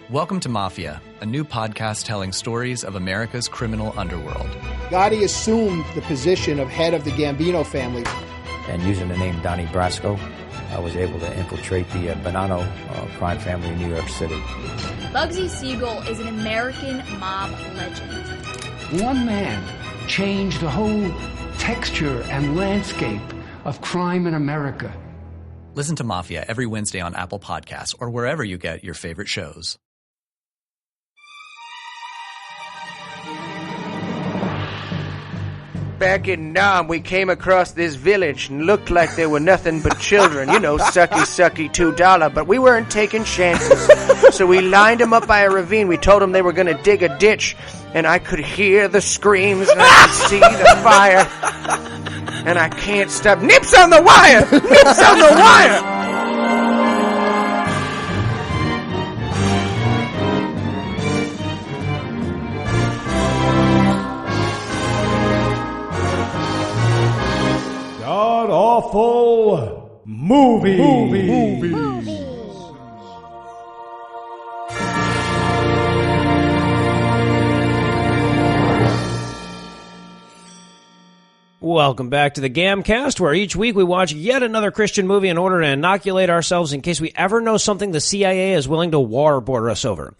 Welcome to Mafia, a new podcast telling stories of America's criminal underworld. Gotti assumed the position of head of the Gambino family. And using the name Donnie Brasco, I was able to infiltrate the Bonanno crime family in New York City. Bugsy Siegel is an American mob legend. One man changed the whole texture and landscape of crime in America. Listen to Mafia every Wednesday on Apple Podcasts or wherever you get your favorite shows. Back in Nam, we came across this village and looked like they were nothing but children. You know, sucky, sucky, $2. But we weren't taking chances. So we lined them up by a ravine. We told them they were going to dig a ditch. And I could hear the screams and I could see the fire. And I can't stop. Nips on the wire! Nips on the wire! God-awful movies. Welcome back to the GAMcast, where each week we watch yet another Christian movie in order to inoculate ourselves in case we ever know something the CIA is willing to waterboard us over.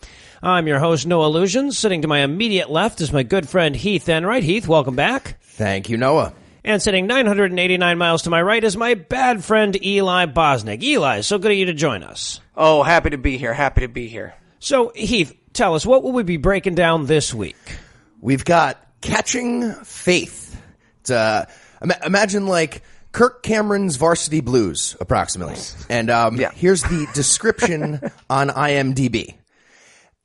I'm your host, Noah Lugeons. Sitting to my immediate left is my good friend Heath Enwright. Heath, welcome back. Thank you, Noah. And sitting 989 miles to my right is my bad friend Eli Bosnick. Eli, so good of you to join us. Oh, happy to be here. Happy to be here. So, Heath, tell us, what will we be breaking down this week? We've got Catching Faith. Imagine like Kirk Cameron's Varsity Blues, approximately. And Here's the description on IMDb.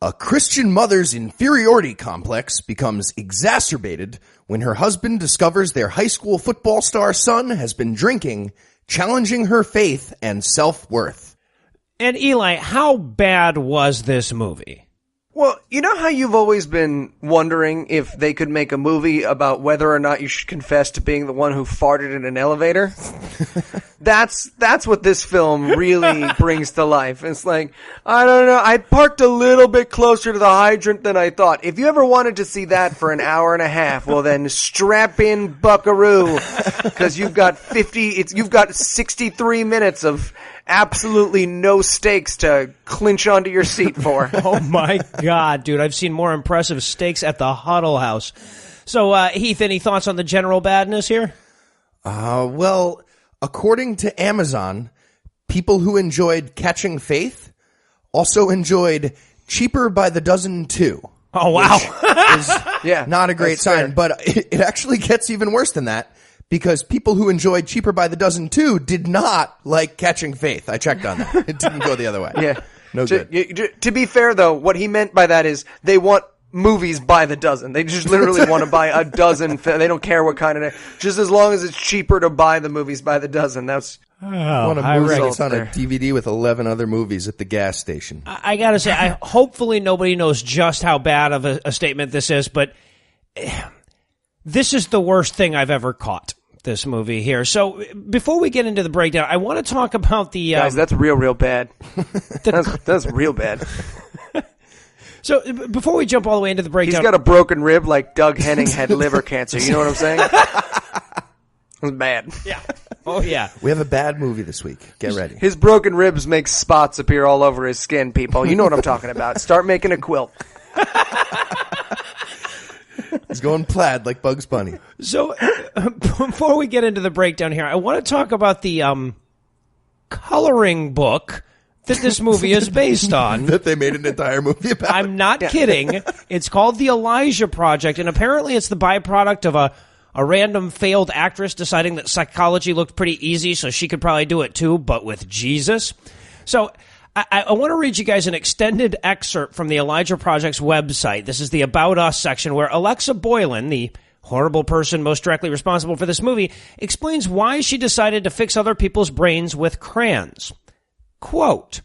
A Christian mother's inferiority complex becomes exacerbated when her husband discovers their high school football star son has been drinking, challenging her faith and self-worth. And Eli, how bad was this movie? Well, you know how you've always been wondering if they could make a movie about whether or not you should confess to being the one who farted in an elevator? That's what this film really brings to life. It's like, I don't know, I parked a little bit closer to the hydrant than I thought. If you ever wanted to see that for an hour and a half, well then strap in, buckaroo, because you've got 63 minutes of absolutely no stakes to clinch onto your seat for. Oh my God, dude, I've seen more impressive stakes at the Huddle House. So, Heath, any thoughts on the general badness here? Well, according to Amazon, people who enjoyed Catching Faith also enjoyed Cheaper by the Dozen 2. Oh, wow. Is not a great sign, fair. But it actually gets even worse than that. Because people who enjoyed Cheaper by the Dozen 2 did not like Catching Faith. I checked on that. It didn't go the other way. Yeah. No good. To be fair, though, what he meant by that is they want movies by the dozen. They just literally want to buy a dozen. They don't care what kind of... Just as long as it's cheaper to buy the movies by the dozen. That's... One of movie gets on a DVD with 11 other movies at the gas station. I gotta say, hopefully nobody knows just how bad of a statement this is, but this is the worst thing I've ever caught. This movie here. So before we get into the breakdown, I want to talk about the guys. That's real bad. That's real bad. So before we jump all the way into the breakdown, he's got a broken rib like Doug Henning had liver cancer. You know what I'm saying? It was bad. Yeah. Oh yeah. We have a bad movie this week. Get ready. His broken ribs make spots appear all over his skin. People, you know what I'm talking about. Start making a quilt. He's going plaid like Bugs Bunny. So, before we get into the breakdown here, I want to talk about the coloring book that this movie is based on. That they made an entire movie about. I'm not kidding. It's called The Elijah Project, and apparently it's the byproduct of a random failed actress deciding that psychology looked pretty easy, so she could probably do it too, but with Jesus. So... I want to read you guys an extended excerpt from the Elijah Project's website. This is the About Us section, where Alexa Boylan, the horrible person most directly responsible for this movie, explains why she decided to fix other people's brains with crayons. Quote,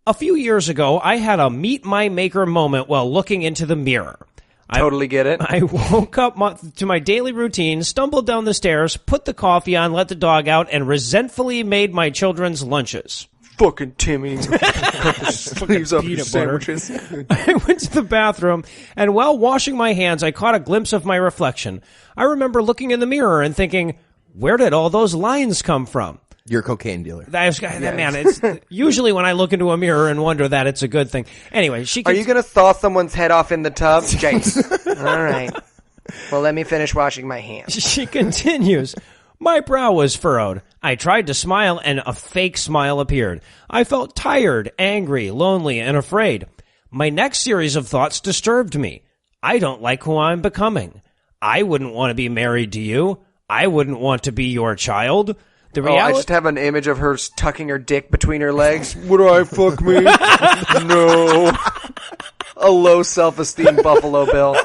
"A few years ago, I had a meet my maker moment while looking into the mirror. Totally get it. I woke up to my daily routine, stumbled down the stairs, put the coffee on, let the dog out, and resentfully made my children's lunches." fucking Timmy. Cut the sleeves off your sandwiches. I went to the bathroom, and while washing my hands, I caught a glimpse of my reflection. I remember looking in the mirror and thinking, where did all those lines come from? You're a cocaine dealer. Man, it's usually when I look into a mirror and wonder that it's a good thing. Anyway, Are you going to thaw someone's head off in the tub? Jace. All right. Well, let me finish washing my hands. She continues. My brow was furrowed. I tried to smile, and a fake smile appeared. I felt tired, angry, lonely, and afraid. My next series of thoughts disturbed me. I don't like who I'm becoming. I wouldn't want to be married to you. I wouldn't want to be your child. I just have an image of her tucking her dick between her legs. Would I fuck me? No. A low self-esteem Buffalo Bill.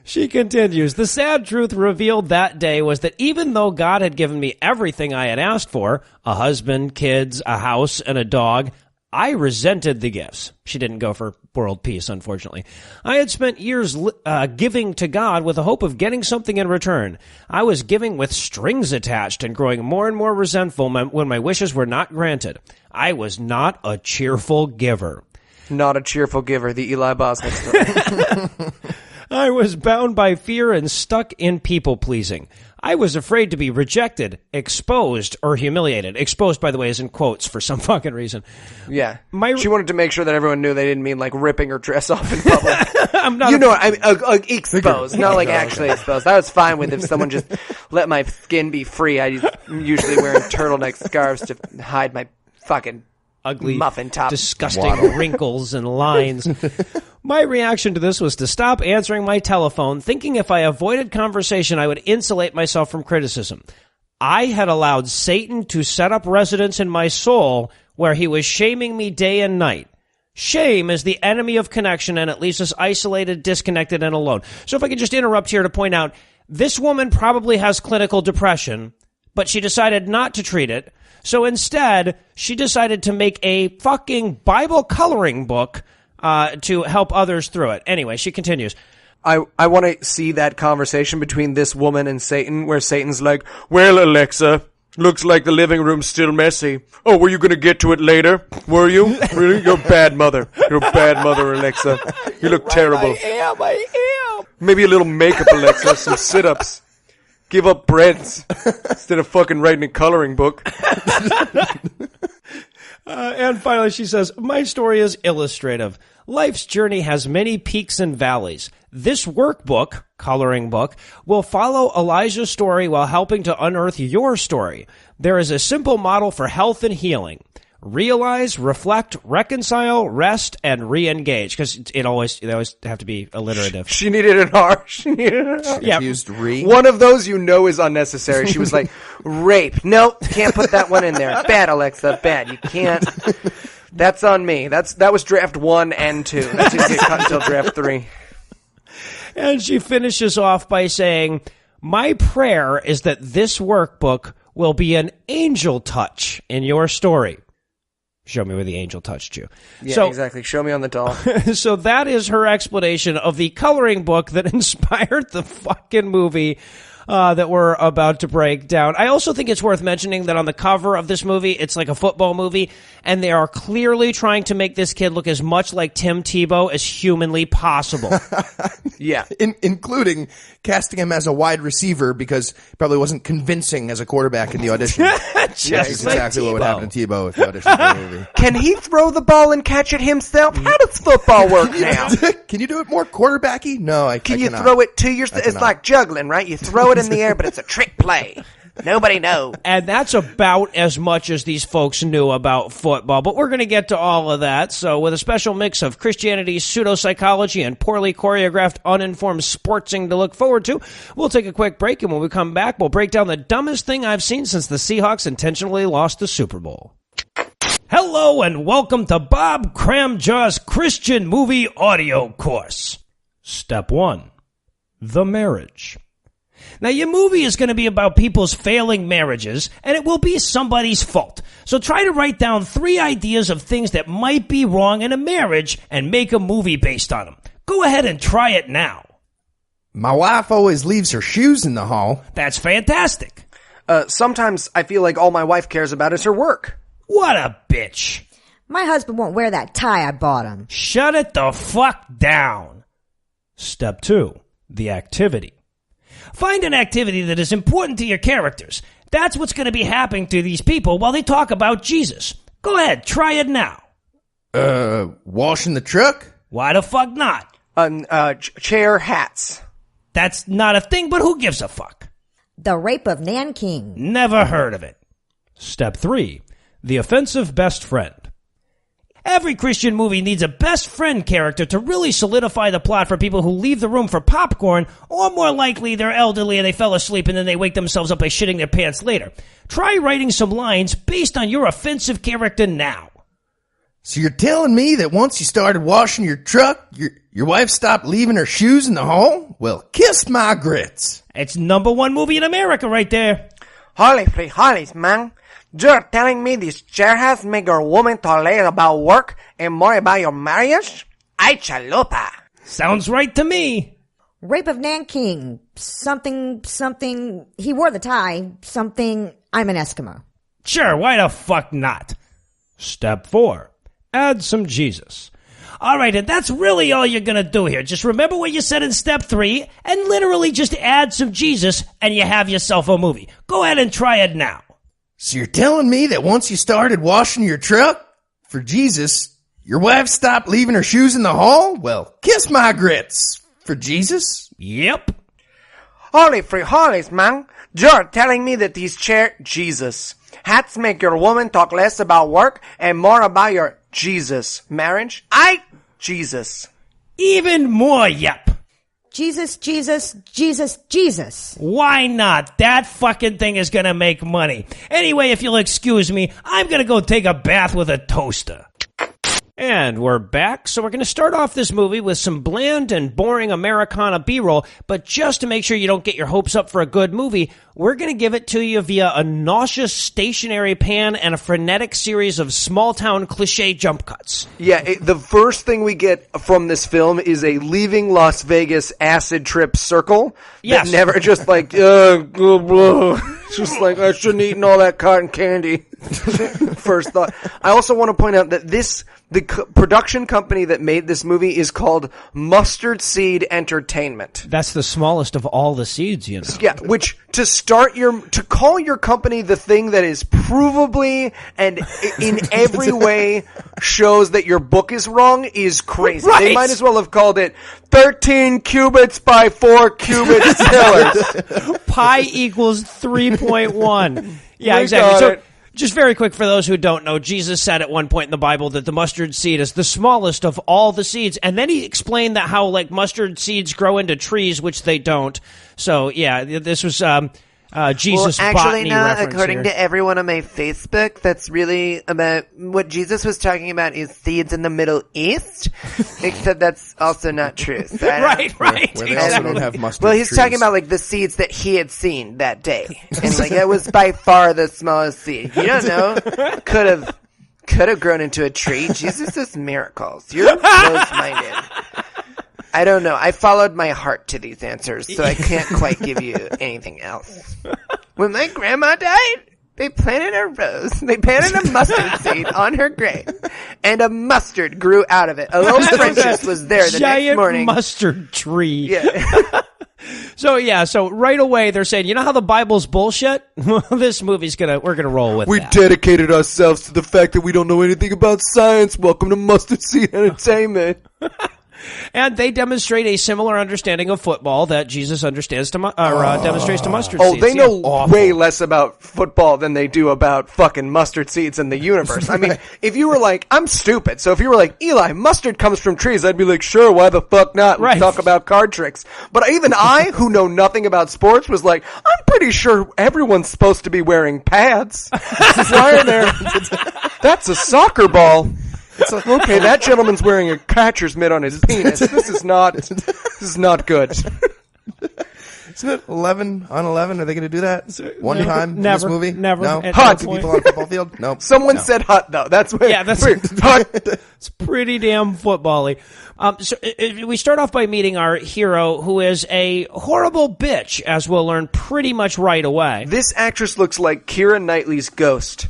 She continues, the sad truth revealed that day was that even though God had given me everything I had asked for, a husband, kids, a house, and a dog, I resented the gifts. She didn't go for world peace, unfortunately. I had spent years giving to God with the hope of getting something in return. I was giving with strings attached and growing more and more resentful when my wishes were not granted. I was not a cheerful giver. Not a cheerful giver, the Eli Bosnick story. I was bound by fear and stuck in people-pleasing. I was afraid to be rejected, exposed, or humiliated. Exposed, by the way, is in quotes for some fucking reason. Yeah. She wanted to make sure that everyone knew they didn't mean like ripping her dress off in public. Exposed, not like actually exposed. I was fine with if someone just let my skin be free. I usually wearing turtleneck scarves to hide my fucking ugly, muffin top, disgusting wrinkles and lines. My reaction to this was to stop answering my telephone, thinking if I avoided conversation, I would insulate myself from criticism. I had allowed Satan to set up residence in my soul where he was shaming me day and night. Shame is the enemy of connection, and it leaves us isolated, disconnected, and alone. So if I could just interrupt here to point out, this woman probably has clinical depression, but she decided not to treat it. So instead, she decided to make a fucking Bible coloring book to help others through it. Anyway, she continues. I want to see that conversation between this woman and Satan, where Satan's like, well, Alexa, looks like the living room's still messy. Oh, were you going to get to it later? Were you? Really? You're a bad mother. You're a bad mother, Alexa. You look terrible. I am. Maybe a little makeup, Alexa, some sit-ups. Give up breads instead of fucking writing a coloring book. And finally, she says, my story is illustrative. Life's journey has many peaks and valleys. This workbook, coloring book, will follow Elijah's story while helping to unearth your story. There is a simple model for health and healing. Realize, reflect, reconcile, rest, and re-engage. Because they always have to be alliterative. She needed an R. She needed an R. Yeah. She used re. One of those you know is unnecessary. She was like, rape. Nope, can't put that one in there. Bad, Alexa, bad. You can't. That's on me. That was draft 1 and 2. That didn't get cut until draft 3. And she finishes off by saying, my prayer is that this workbook will be an angel touch in your story. Show me where the angel touched you. Yeah, exactly. Show me on the doll. So that is her explanation of the coloring book that inspired the fucking movie that we're about to break down. I also think it's worth mentioning that on the cover of this movie, it's like a football movie, and they are clearly trying to make this kid look as much like Tim Tebow as humanly possible. Yeah. Including casting him as a wide receiver because he probably wasn't convincing as a quarterback in the audition. That's exactly what would happen to Tebow if he auditioned for the movie. Can he throw the ball and catch it himself? How does football work now? Can you do it more quarterbacky? No, I cannot. You throw it to your... It's like juggling, right? You throw it in the air, but it's a trick play. Nobody knows. And that's about as much as these folks knew about football. But we're going to get to all of that. So with a special mix of Christianity, pseudopsychology, and poorly choreographed, uninformed sportsing to look forward to, we'll take a quick break. And when we come back, we'll break down the dumbest thing I've seen since the Seahawks intentionally lost the Super Bowl. Hello and welcome to Bob Cramjaw's Christian Movie Audio Course. Step 1. The Marriage. Now, your movie is going to be about people's failing marriages, and it will be somebody's fault. So try to write down 3 ideas of things that might be wrong in a marriage and make a movie based on them. Go ahead and try it now. My wife always leaves her shoes in the hall. That's fantastic. Sometimes I feel like all my wife cares about is her work. What a bitch. My husband won't wear that tie I bought him. Shut it the fuck down. Step 2, the activity. Find an activity that is important to your characters. That's what's going to be happening to these people while they talk about Jesus. Go ahead, try it now. Washing the truck? Why the fuck not? Chair hats. That's not a thing, but who gives a fuck? The rape of Nanking. Never heard of it. Step 3, the offensive best friend. Every Christian movie needs a best friend character to really solidify the plot for people who leave the room for popcorn, or more likely they're elderly and they fell asleep and then they wake themselves up by shitting their pants later. Try writing some lines based on your offensive character now. So you're telling me that once you started washing your truck, your wife stopped leaving her shoes in the hall? Well, kiss my grits. It's #1 movie in America right there. Holy free holies, man. You're telling me these chair hats make your woman talk less about work and more about your marriage? Ay chalupa. Sounds right to me. Rape of Nanking. Something. He wore the tie. Something. I'm an Eskimo. Sure, why the fuck not? Step 4, add some Jesus. All right, and that's really all you're going to do here. Just remember what you said in step 3 and literally just add some Jesus and you have yourself a movie. Go ahead and try it now. So you're telling me that once you started washing your truck, for Jesus, your wife stopped leaving her shoes in the hall? Well, kiss my grits. For Jesus? Yep. Holy free holies, man. You're telling me that these Jesus hats make your woman talk less about work and more about your Jesus marriage? Jesus. Even more yep. Jesus. Why not? That fucking thing is gonna make money. Anyway, if you'll excuse me, I'm gonna go take a bath with a toaster. And we're back, so we're going to start off this movie with some bland and boring Americana B-roll, but just to make sure you don't get your hopes up for a good movie, we're going to give it to you via a nauseous stationary pan and a frenetic series of small-town cliché jump cuts. Yeah, the first thing we get from this film is a leaving Las Vegas acid trip circle. Yes. That never just like, just like, I shouldn't eaten all that cotton candy. First thought. I also want to point out that the production company that made this movie is called Mustard Seed Entertainment. That's the smallest of all the seeds, you know. Yeah, which to call your company the thing that is provably and in every way shows that your book is wrong is crazy. Right. They might as well have called it 13 cubits by 4 cubits pillars. Pi equals 3.1. Yeah, exactly. So, just very quick for those who don't know, Jesus said at one point in the Bible that the mustard seed is the smallest of all the seeds, and then he explained that how like mustard seeds grow into trees, which they don't. So yeah, this was Jesus' botany reference according here. to everyone on my Facebook, that's really about what Jesus was talking about is seeds in the Middle East, except that's also not true. So right. Where they also don't have mustard Well, he's trees. talking about like the seeds that he had seen that day, and like it was by far the smallest seed. You don't know, could have grown into a tree. Jesus does miracles. You're close-minded. I don't know. I followed my heart to these answers, so I can't quite give you anything else. When my grandma died, they planted a rose. They planted a mustard seed on her grave, and a mustard grew out of it. A little princess was there the next morning. Giant mustard tree. Yeah. So right away they're saying, you know how the Bible's bullshit? This movie's we're gonna roll with We that. dedicated ourselves to the fact that we don't know anything about science. Welcome to Mustard Seed Entertainment. And they demonstrate a similar understanding of football that Jesus demonstrates to mustard Oh, seeds. they know Yeah. way less about football than they do about fucking mustard seeds in the universe. I mean, if you were like, I'm stupid, so if you were like, Eli, mustard comes from trees, I'd be like, sure, why the fuck not? Let's Right. talk about card tricks. But even I, who know nothing about sports, was like, I'm pretty sure everyone's supposed to be wearing pads. Why are there? That's a soccer ball. Okay, that gentleman's wearing a catcher's mitt on his penis. This is not good. Isn't it 11 on 11? Are they going to do that one time in Never, this movie? never. No? At Hut. that point. People on a football field? Nope. Someone said hut, though. That's weird. Yeah, that's weird. Hut. It's pretty damn football-y. So we start off by meeting our hero, who is a horrible bitch, as we'll learn pretty much right away. This actress looks like Keira Knightley's ghost.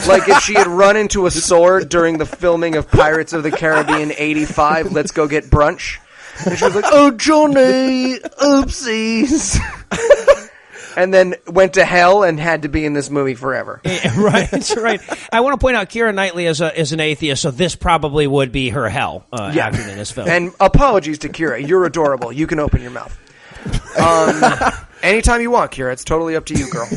Like if she had run into a sword during the filming of Pirates of the Caribbean 85, Let's Go Get Brunch. And she was like, oh, Johnny, oopsies. And then went to hell and had to be in this movie forever. Right. I want to point out Keira Knightley is an atheist, so this probably would be her hell acting in this film. And apologies to Keira. You're adorable. You can open your mouth. Anytime you want, Keira. It's totally up to you, girl.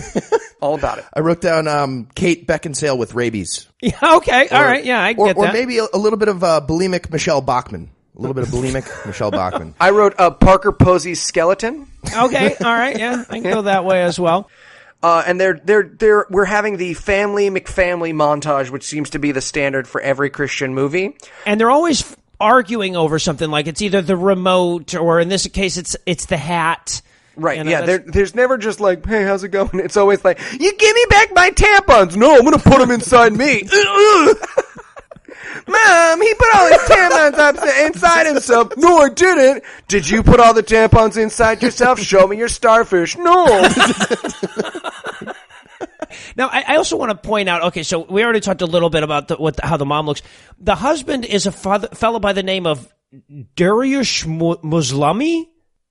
All about it. I wrote down Kate Beckinsale with rabies. Yeah, okay. All right. Yeah, I get that. Or maybe a little bit of bulimic Michelle Bachmann. A little bit of bulimic Michelle Bachmann. I wrote Parker Posey's skeleton. Okay, all right, yeah, I can go that way as well. And we're having the family McFamily montage, which seems to be the standard for every Christian movie. And they're always arguing over something, like it's either the remote or in this case it's the hat. Right, yeah, there's never just like, hey, how's it going? It's always like, you give me back my tampons. No, I'm going to put them inside me. Mom, he put all his tampons inside himself. No, I didn't. Did you put all the tampons inside yourself? Show me your starfish. No. Now, I also want to point out, okay, so we already talked a little bit about how the mom looks. The husband is a fellow by the name of Dariush Muslimi.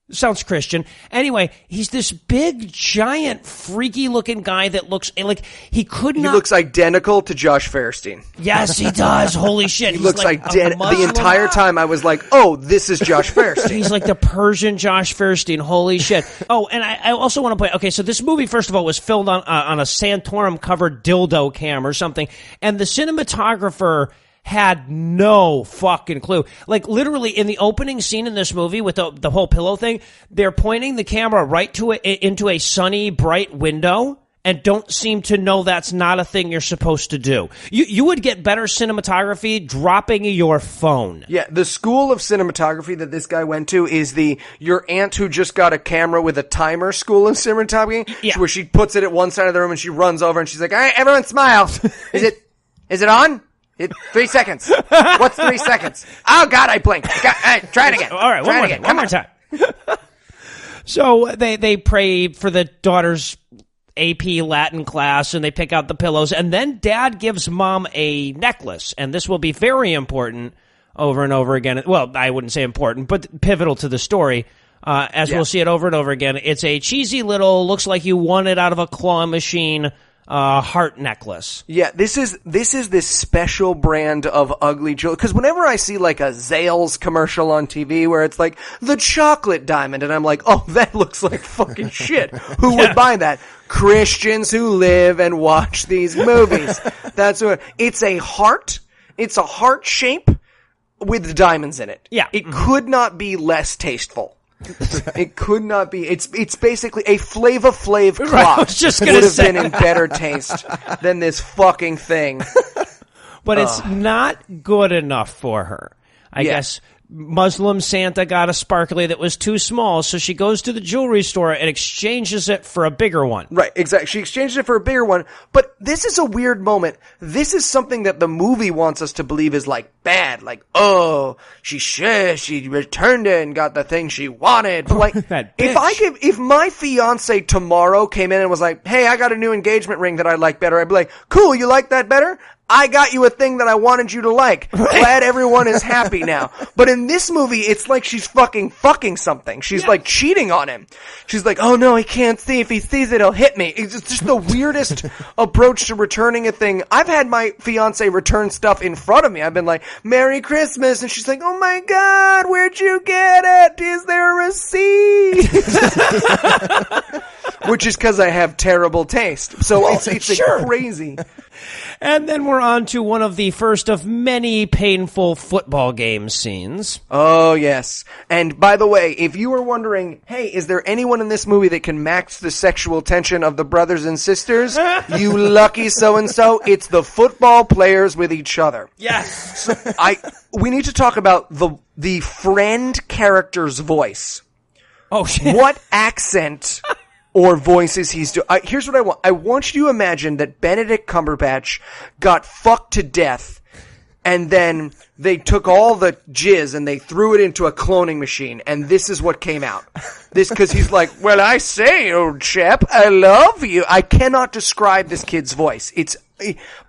Sounds Christian. Anyway, he's this big, giant, freaky-looking guy that looks like he could not... He looks identical to Josh Fairstein. Yes, he does. Holy shit. He looks like the entire time I was like, oh, this is Josh Fairstein. He's like the Persian Josh Fairstein. Holy shit. Oh, and I also want to point... Okay, so this movie, first of all, was filmed on a Santorum-covered dildo cam or something, and the cinematographer had no fucking clue. Like, literally, in the opening scene in this movie with the whole pillow thing, they're pointing the camera right to it into a sunny, bright window and don't seem to know that's not a thing you're supposed to do. You would get better cinematography dropping your phone. Yeah, the school of cinematography that this guy went to is your aunt who just got a camera with a timer school of cinematography, where she puts it at one side of the room and she runs over and she's like, all right, everyone smile. Is it on? 3 seconds. What's 3 seconds? Oh, God, I blinked. Try it again. All right, one more time. So they pray for the daughter's AP Latin class, and they pick out the pillows, and then Dad gives Mom a necklace, and this will be very important over and over again. Well, I wouldn't say important, but pivotal to the story, as we'll see it over and over again. It's a cheesy little, looks like you won it out of a claw machine, heart necklace. Yeah, this is this special brand of ugly jewelry. Because whenever I see like a Zales commercial on TV where it's like the chocolate diamond, and I'm like, oh, that looks like fucking shit. Who would buy that? Christians who live and watch these movies. That's what it's a heart. It's a heart shape with diamonds in it. Yeah, it could not be less tasteful. It could not be. It's basically a Flava Flav clock. Right, I was just gonna would have say. been in better taste than this fucking thing. But it's not good enough for her. I guess Muslim Santa got a sparkly that was too small, so she goes to the jewelry store and exchanges it for a bigger one. Right, exactly. She exchanged it for a bigger one, but this is a weird moment. This is something that the movie wants us to believe is like bad, like, oh, she returned it and got the thing she wanted. But like, if my fiance tomorrow came in and was like, hey, I got a new engagement ring that I like better, I'd be like, cool, you like that better? I got you a thing that I wanted you to like. Glad everyone is happy now. But in this movie, it's like she's fucking something. She's like cheating on him. She's like, oh no, he can't see. If he sees it, he'll hit me. It's just the weirdest approach to returning a thing. I've had my fiance return stuff in front of me. I've been like, Merry Christmas. And she's like, oh my God, where'd you get it? Is there a receipt? Which is because I have terrible taste. So it's crazy. And then we're on to one of the first of many painful football game scenes. Oh, yes. And by the way, if you were wondering, hey, is there anyone in this movie that can match the sexual tension of the brothers and sisters? You lucky so-and-so. It's the football players with each other. Yes. So we need to talk about the friend character's voice. Oh, shit. What accent or voices he's doing. Here's what I want. I want you to imagine that Benedict Cumberbatch got fucked to death, and then they took all the jizz and they threw it into a cloning machine, and this is what came out. This, because he's like, well, I say, old chap, I love you. I cannot describe this kid's voice.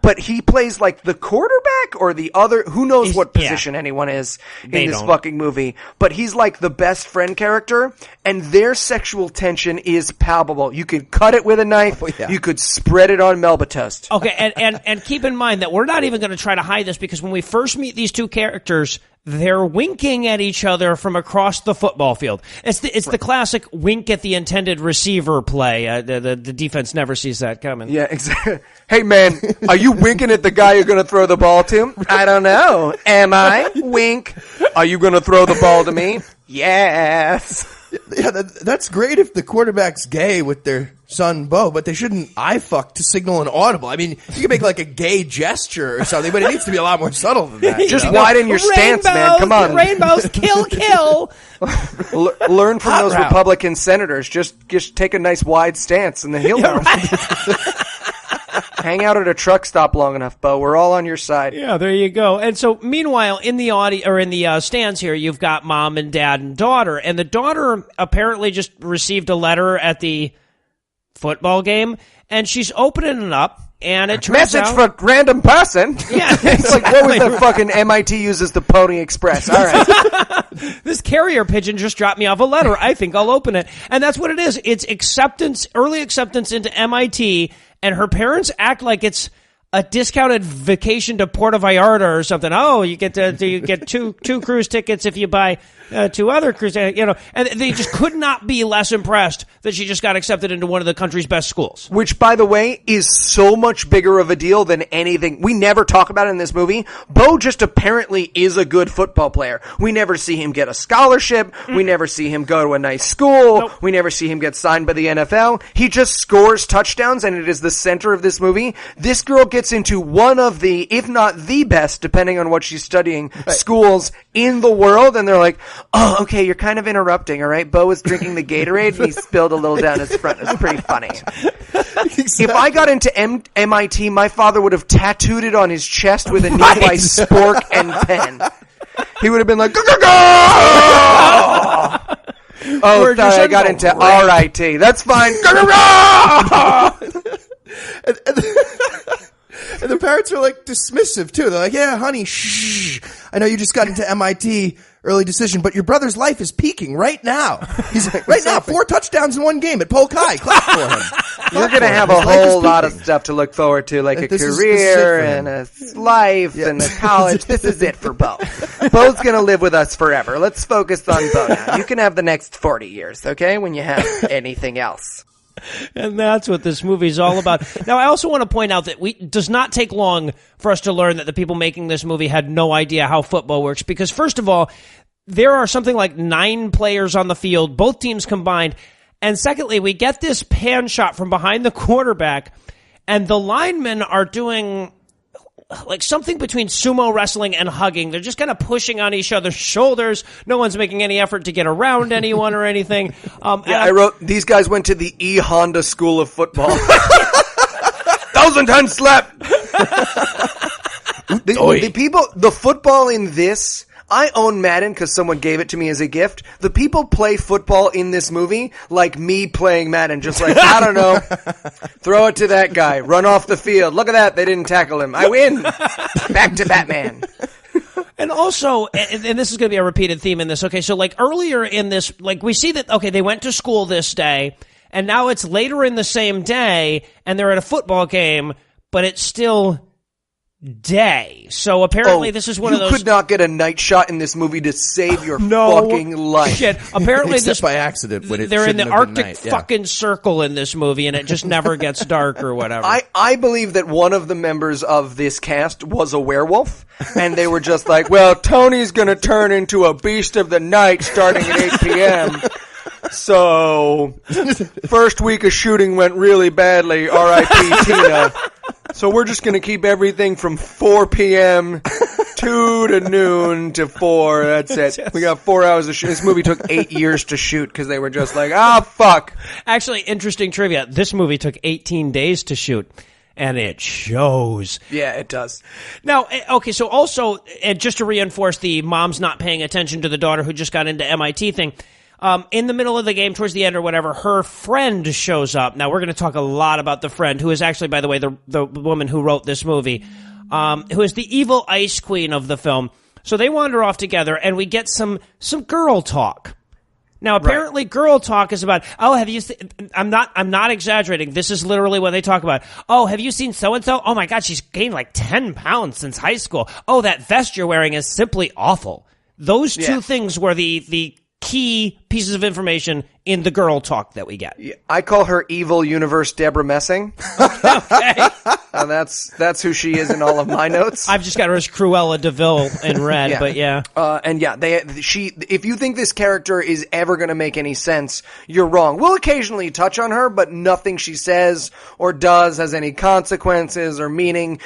But he plays like the quarterback or the other, who knows what position anyone is in this fucking movie. But he's like the best friend character, and their sexual tension is palpable. You could cut it with a knife. You could spread it on Melba toast. Okay, and keep in mind that we're not even going to try to hide this, because when we first meet these two characters, they're winking at each other from across the football field. It's the classic wink at the intended receiver play. The defense never sees that coming. Yeah, exactly. Hey, man, are you winking at the guy you're going to throw the ball to? I don't know. Am I? Wink. Are you going to throw the ball to me? Yes. Yeah, that's great if the quarterback's gay with their son Bo, but they shouldn't eye fuck to signal an audible. I mean, you can make like a gay gesture or something, but it needs to be a lot more subtle than that. Just widen your stance, man. Come on. Rainbows, kill. Learn from those Republican senators. Just take a nice wide stance, and then he'll know. Hang out at a truck stop long enough, Bo. We're all on your side. Yeah, there you go. And so, meanwhile, in the stands here, you've got mom and dad and daughter, and the daughter apparently just received a letter at the football game, and she's opening it up, and it turns Message out... for random person. Yeah, it's like, what was that fucking MIT uses the Pony Express? All right. This carrier pigeon just dropped me off a letter. I think I'll open it. And that's what it is. It's early acceptance into MIT, and her parents act like it's a discounted vacation to Puerto Vallarta or something. Oh, you get two cruise tickets if you buy two other cruise, and they just could not be less impressed that she just got accepted into one of the country's best schools. Which, by the way, is so much bigger of a deal than anything. We never talk about it in this movie. Bo just apparently is a good football player. We never see him get a scholarship. We never see him go to a nice school. Nope. We never see him get signed by the NFL. He just scores touchdowns, and it is the center of this movie. This girl gets into one of the, if not the best, depending on what she's studying, schools in the world, and they're like, oh, okay, you're kind of interrupting, all right? Bo was drinking the Gatorade, and he spilled a little down his front. It's pretty funny. Exactly. If I got into MIT, my father would have tattooed it on his chest with a nearby spork and pen. He would have been like, go, go, go! Oh, sorry, I got into RIT. That's fine. Go, go, go! And the parents are like dismissive too. They're like, yeah, honey, shh. I know you just got into MIT, early decision, but your brother's life is peaking right now. He's right now, 4 touchdowns in one game at Polk High. Clap for him. You're going to have a whole lot of stuff to look forward to, like a career and a life and a college. This is it for Bo. Bo's going to live with us forever. Let's focus on Bo now. You can have the next 40 years, okay, when you have anything else. And that's what this movie is all about. Now, I also want to point out that it does not take long for us to learn that the people making this movie had no idea how football works. Because, first of all, there are something like 9 players on the field, both teams combined. And secondly, we get this pan shot from behind the quarterback, and the linemen are doing like something between sumo wrestling and hugging. They're just kind of pushing on each other's shoulders. No one's making any effort to get around anyone or anything. I wrote, these guys went to the E. Honda School of Football. 1,000 times slap. The football in this, I own Madden because someone gave it to me as a gift. The people play football in this movie like me playing Madden. Just like, I don't know, throw it to that guy, run off the field. Look at that, they didn't tackle him. I win. Back to Batman. And also, and this is going to be a repeated theme in this, okay, so like earlier in this, like we see that, okay, they went to school this day, and now it's later in the same day, and they're at a football game, but it's still day. So apparently this is one of those... You could not get a night shot in this movie to save your fucking life. Shit. Apparently Except by accident. When they're in the Arctic fucking circle in this movie, and it just never gets dark or whatever. I believe that one of the members of this cast was a werewolf, and they were just like, well, Tony's gonna turn into a beast of the night starting at 8 p.m., so first week of shooting went really badly, R.I.P. Tina. So we're just going to keep everything from 4 p.m. 2 to noon to 4. That's it. We got 4 hours of shoot. This movie took 8 years to shoot because they were just like, fuck. Actually, interesting trivia. This movie took 18 days to shoot. And it shows. Yeah, it does. Now, okay, so also, just to reinforce the mom's not paying attention to the daughter who just got into MIT thing, in the middle of the game, towards the end or whatever, her friend shows up. Now, we're going to talk a lot about the friend, who is actually, by the way, the woman who wrote this movie, who is the evil ice queen of the film. So they wander off together, and we get some girl talk. Now, apparently, girl talk is about, have you seen, I'm not exaggerating. This is literally what they talk about. Oh, have you seen so-and-so? Oh my God, she's gained like 10 pounds since high school. Oh, that vest you're wearing is simply awful. Those two things were the key pieces of information in the girl talk that we get. Yeah, I call her Evil Universe Deborah Messing. Okay. And that's who she is in all of my notes. I've just got her as Cruella DeVille in red, but yeah. If you think this character is ever going to make any sense, you're wrong. We'll occasionally touch on her, but nothing she says or does has any consequences or meaning.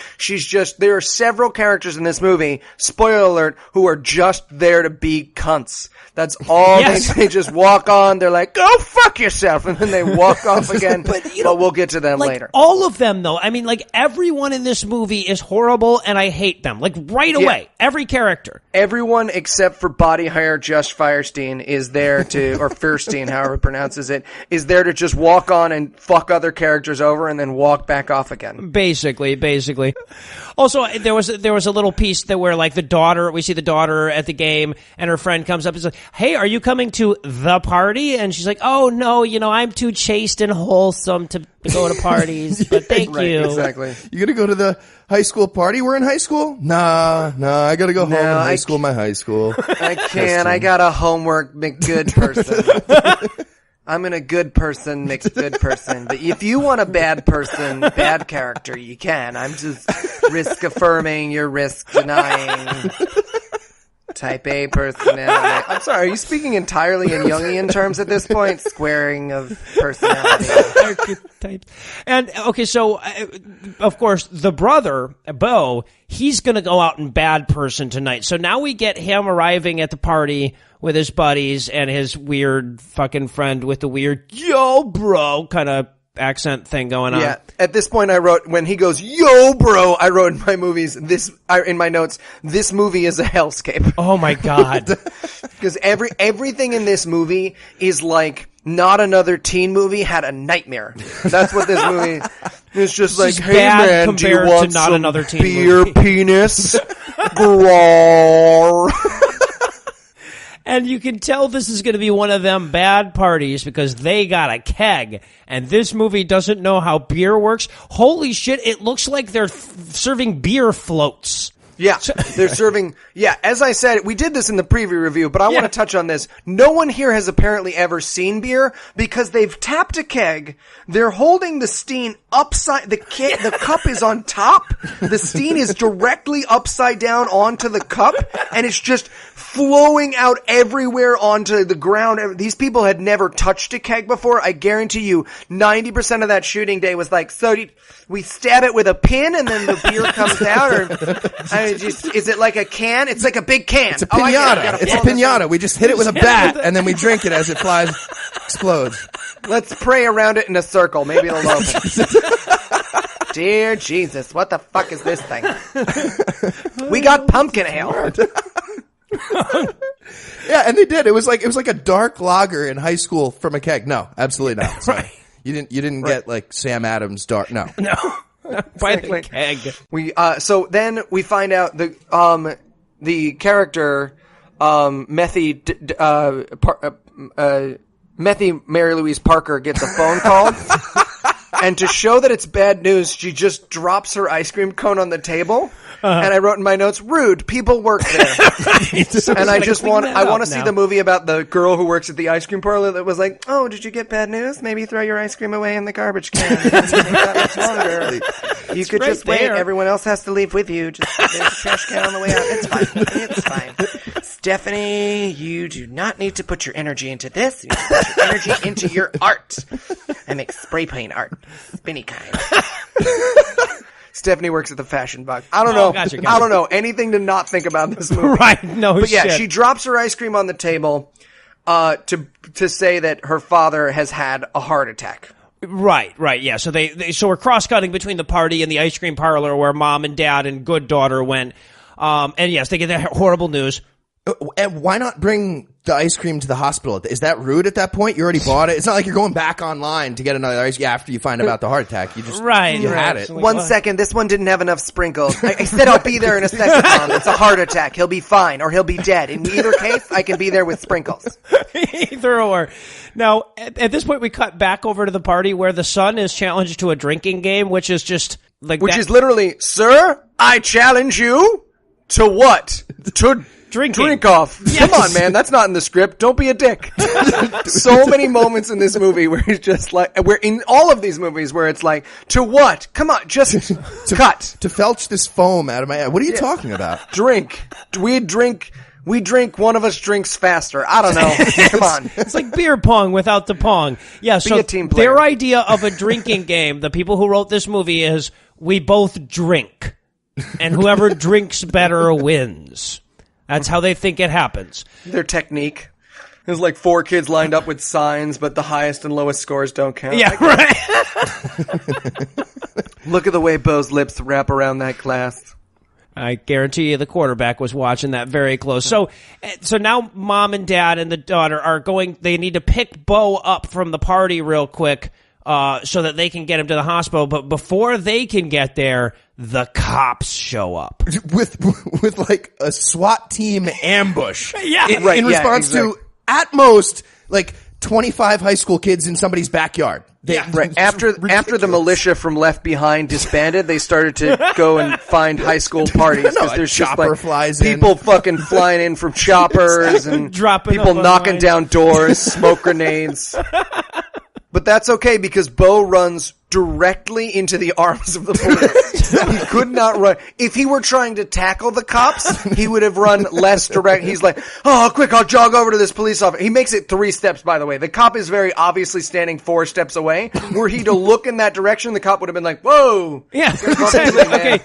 There are several characters in this movie, spoiler alert, who are just there to be cunts. That's all. Yes. They just walk on. They're like, go fuck yourself. And then they walk off again. But we'll get to them later. All of them, though. I mean, like, everyone in this movie is horrible, and I hate them. Like, right away. Every character. Everyone except for body hire Josh Firestein is there to, or Fierstein, however it pronounces it, is there to just walk on and fuck other characters over and then walk back off again. Basically. Also, there was a little piece that where, like, we see the daughter at the game, and her friend comes up and says, hey, are you coming to the party? And she's like, oh, no, I'm too chaste and wholesome to go to parties, but thank you. Exactly. You gonna go to the high school party? We're in high school? Nah, I gotta go home and high school my high school. I can't. I got a homework McGood person. I'm in a good person, mixed good person. But if you want a bad person, bad character, you can. I'm just risk affirming, you're risk denying. Type A personality. I'm sorry, are you speaking entirely in Jungian terms at this point? Squaring of personality. Archetypes. And, okay, so, of course, the brother, Bo, he's going to go out in bad person tonight. So now we get him arriving at the party with his buddies and his weird fucking friend with the weird, yo, bro, kind of accent thing going on. Yeah. At this point, I wrote, when he goes, yo, bro, I wrote in my notes, this movie is a hellscape. Oh my God. Because everything in this movie is like, not another teen movie had a nightmare. That's what this movie is. Just like, hey man, do you want to not some another teen beer movie. Penis? Growl. And you can tell this is going to be one of them bad parties because they got a keg. And this movie doesn't know how beer works. Holy shit, it looks like they're serving beer floats. Yeah, they're serving. Yeah, as I said, we did this in the preview review, but I want to touch on this. No one here has apparently ever seen beer because they've tapped a keg. They're holding the stein upside. The cup is on top. The stein is directly upside down onto the cup, and it's just flowing out everywhere onto the ground. These people had never touched a keg before. I guarantee you, 90% of that shooting day was like, so we stab it with a pin and then the beer comes out, or is it like a can? It's like a big can. It's a pinata. It's a pinata. We just hit it with a bat and then we drink it as it flies, explodes. Let's pray around it in a circle. Maybe it'll open. Dear Jesus, what the fuck is this thing? We got pumpkin ale. Yeah, and they did. It was like a dark lager in high school from a keg. No, absolutely not. Sorry. You didn't get like Sam Adams dark. No. By the keg. So then we find out the character Methy Mary Louise Parker gets a phone call. And to show that it's bad news, she just drops her ice cream cone on the table. And I wrote in my notes, rude, people work there. And I want to see the movie about the girl who works at the ice cream parlor that was like, oh, did you get bad news? Maybe throw your ice cream away in the garbage can. That longer. You could just wait. Everyone else has to leave with you. Just there's a trash can on the way out. It's fine. Stephanie, you do not need to put your energy into this. You need to put your energy into your art. I make spray paint art. Spinny kind. Stephanie works at the fashion box. I don't know. Gotcha. I don't know anything to not think about this movie. Right? No, but yeah, shit. she drops her ice cream on the table to say that her father has had a heart attack. Right, yeah. So so we're cross-cutting between the party and the ice cream parlor where mom and dad and good daughter went. And yes, they get that horrible news. And why not bring the ice cream to the hospital? Is that rude at that point? You already bought it. It's not like you're going back online to get another ice cream after you find out about the heart attack. You just had it. So like, 1 second, this one didn't have enough sprinkles. I said I'll be there in a second, Mom. It's a heart attack. He'll be fine, or he'll be dead. In either case, I can be there with sprinkles. Either or. Now, at this point, we cut back over to the party where the son is challenged to a drinking game, which is just like is literally, sir, I challenge you to what? To drink off. Yes. Come on, man. That's not in the script. Don't be a dick. So many moments in this movie where he's just like, we're in all of these movies where it's like, to what? Come on, just cut. To felch this foam out of my head. What are you talking about? Drink. We drink. One of us drinks faster. I don't know. Come on. It's like beer pong without the pong. Yeah, so a team player. Their idea of a drinking game, the people who wrote this movie, is we both drink. And whoever drinks better wins. That's how they think it happens. Their technique. There's like 4 kids lined up with signs, but the highest and lowest scores don't count. Yeah, right. Look at the way Bo's lips wrap around that glass. I guarantee you the quarterback was watching that very close. So now mom and dad and the daughter are going, they need to pick Bo up from the party real quick so that they can get him to the hospital. But before they can get there, the cops show up. With like a SWAT team ambush. Yeah. In response to, at most, like 25 high school kids in somebody's backyard. After the militia from Left Behind disbanded, they started to go and find high school parties because there's just like people fucking flying in from choppers and people knocking down doors, smoke grenades. But that's okay because Bo runs directly into the arms of the police. He could not run. If he were trying to tackle the cops, he would have run less direct. He's like, oh, quick, I'll jog over to this police officer. He makes it 3 steps, by the way. The cop is very obviously standing 4 steps away. Were he to look in that direction, the cop would have been like, whoa. Yeah, exactly. Okay.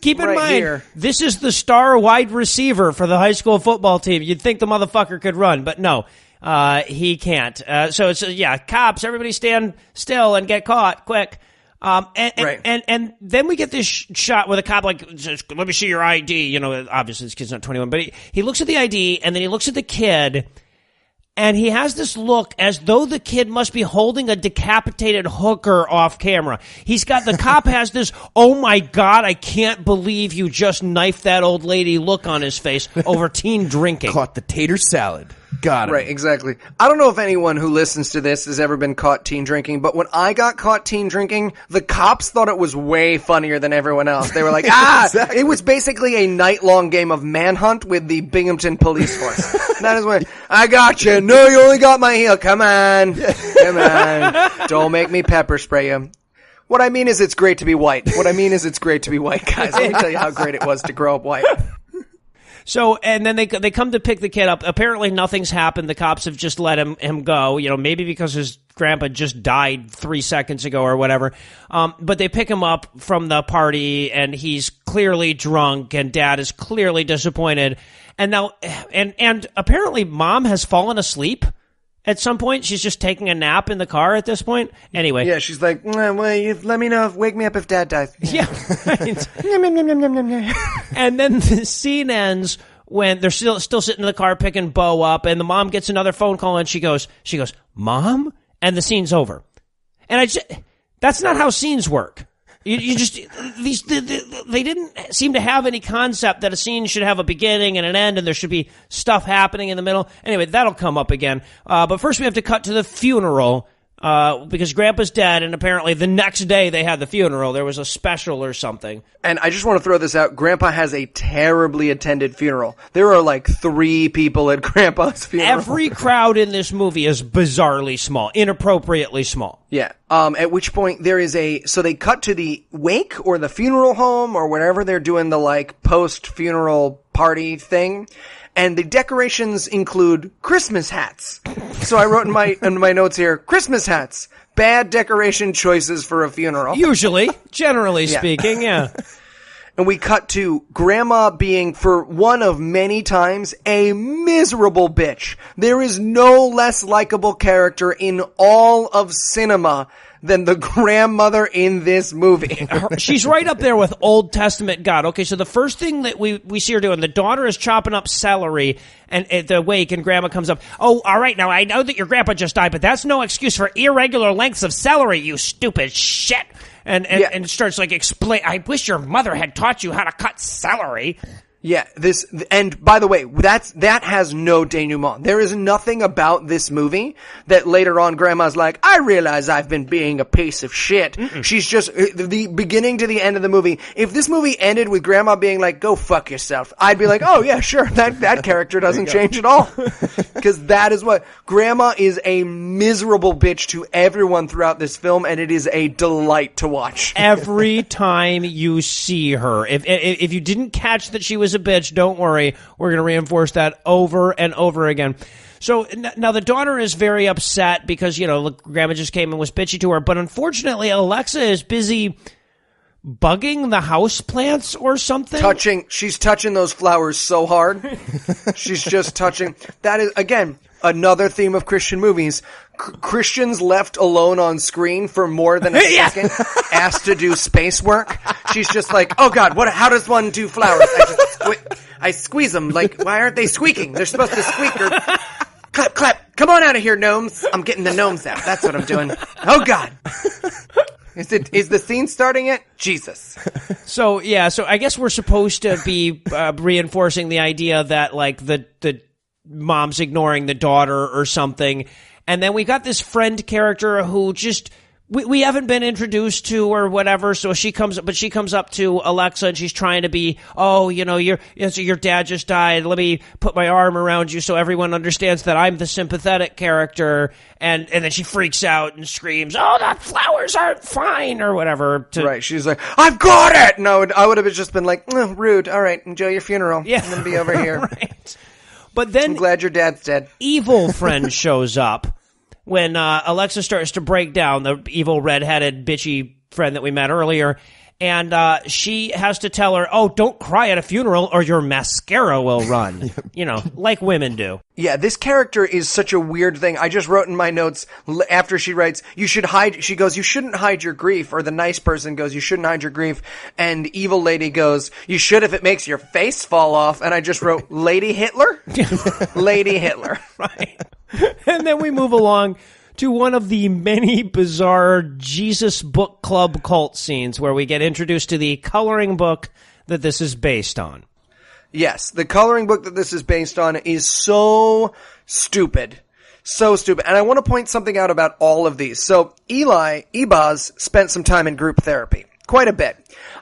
Keep in mind, this is the star wide receiver for the high school football team. You'd think the motherfucker could run, but no. He can't. So it's, cops, everybody stand still and get caught quick. And then we get this shot where the cop says, let me see your ID. Obviously this kid's not 21, but he looks at the ID and then he looks at the kid and he has this look as though the kid must be holding a decapitated hooker off camera. The cop has this, oh my God, I can't believe you just knifed that old lady look on his face over teen drinking. Caught the tater salad. Got it. Right, exactly. I don't know if anyone who listens to this has ever been caught teen drinking, but when I got caught teen drinking, the cops thought it was way funnier than everyone else. They were like, exactly. It was basically a night-long game of manhunt with the Binghamton police force. That is what, I got you. No, you only got my heel. Come on. Come on. Don't make me pepper spray you. What I mean is it's great to be white. What I mean is it's great to be white, guys. Let me tell you how great it was to grow up white. So, and then they come to pick the kid up. Apparently nothing's happened. The cops have just let him go, maybe because his grandpa just died 3 seconds ago or whatever. But they pick him up from the party and he's clearly drunk and dad is clearly disappointed. And now, and apparently mom has fallen asleep at some point. She's just taking a nap in the car at this point. Anyway. Yeah, she's like, well, you let me know, wake me up if dad dies. Yeah. Right. And then the scene ends when they're still sitting in the car picking Bo up, and the mom gets another phone call, and she goes, Mom? And the scene's over. And that's not how scenes work. They didn't seem to have any concept that a scene should have a beginning and an end and there should be stuff happening in the middle. Anyway, that'll come up again. But first we have to cut to the funeral, because Grandpa's dead and apparently the next day they had the funeral. There was a special or something. And I just want to throw this out. Grandpa has a terribly attended funeral. There are like 3 people at Grandpa's funeral. Every crowd in this movie is bizarrely small, inappropriately small. Yeah. At which point there is so they cut to the wake or the funeral home or whatever they're doing the like post-funeral party thing. And the decorations include Christmas hats. So I wrote in my notes here, Christmas hats. Bad decoration choices for a funeral. Usually, generally speaking, yeah. And we cut to Grandma being, for one of many times, a miserable bitch. There is no less likable character in all of cinema than the grandmother in this movie. She's right up there with Old Testament God. Okay, so the first thing that we see her doing, the daughter is chopping up celery and at the wake, and Grandma comes up. Oh, all right, now I know that your grandpa just died, but that's no excuse for irregular lengths of celery, you stupid shit. And starts like explain. I wish your mother had taught you how to cut celery. Yeah, and by the way, that has no denouement. There is nothing about this movie that later on Grandma's like, I realize I've been being a piece of shit. She's just, the beginning to the end of the movie, if this movie ended with Grandma being like, go fuck yourself, I'd be like, oh yeah, sure, that character doesn't change at all. Because that is what, Grandma is a miserable bitch to everyone throughout this film, and it is a delight to watch. Every time you see her, if you didn't catch that she was a bitch, don't worry. We're going to reinforce that over and over again. So now the daughter is very upset because, look, Grandma just came and was bitchy to her. But unfortunately, Alexa is busy bugging the house plants or something. She's touching those flowers so hard. She's just touching. That is, again, another theme of Christian movies. Christians left alone on screen for more than a second, asked to do space work. She's just like, oh God, how does one do flowers? I squeeze them. Like, why aren't they squeaking? They're supposed to squeak or clap, clap. Come on out of here, gnomes. I'm getting the gnomes out. That's what I'm doing. Oh God. Is the scene starting yet? Jesus. So I guess we're supposed to be reinforcing the idea that like the mom's ignoring the daughter or something. And then we got this friend character who just we haven't been introduced to or whatever. So she comes up to Alexa and she's trying to be, your dad just died. Let me put my arm around you so everyone understands that I'm the sympathetic character. And then she freaks out and screams, "Oh, the flowers aren't fine," or whatever. Right. She's like, "I've got it." No, I would have just been like, rude. All right, enjoy your funeral. Yeah, I'm gonna be over here. Right. But then I'm glad your dad's dead. Evil friend shows up when Alexa starts to break down, the evil redheaded bitchy friend that we met earlier, and she has to tell her, oh, don't cry at a funeral or your mascara will run. Like women do. Yeah, this character is such a weird thing. I just wrote in my notes after she writes, she goes, you shouldn't hide your grief. Or the nice person goes, you shouldn't hide your grief. And evil lady goes, you should if it makes your face fall off. And I just wrote, Lady Hitler? Lady Hitler. Right. And then we move along to one of the many bizarre Jesus Book Club cult scenes where we get introduced to the coloring book that this is based on. Yes, the coloring book that this is based on is so stupid. So stupid. And I want to point something out about all of these. So Ebaz spent some time in group therapy. Quite a bit.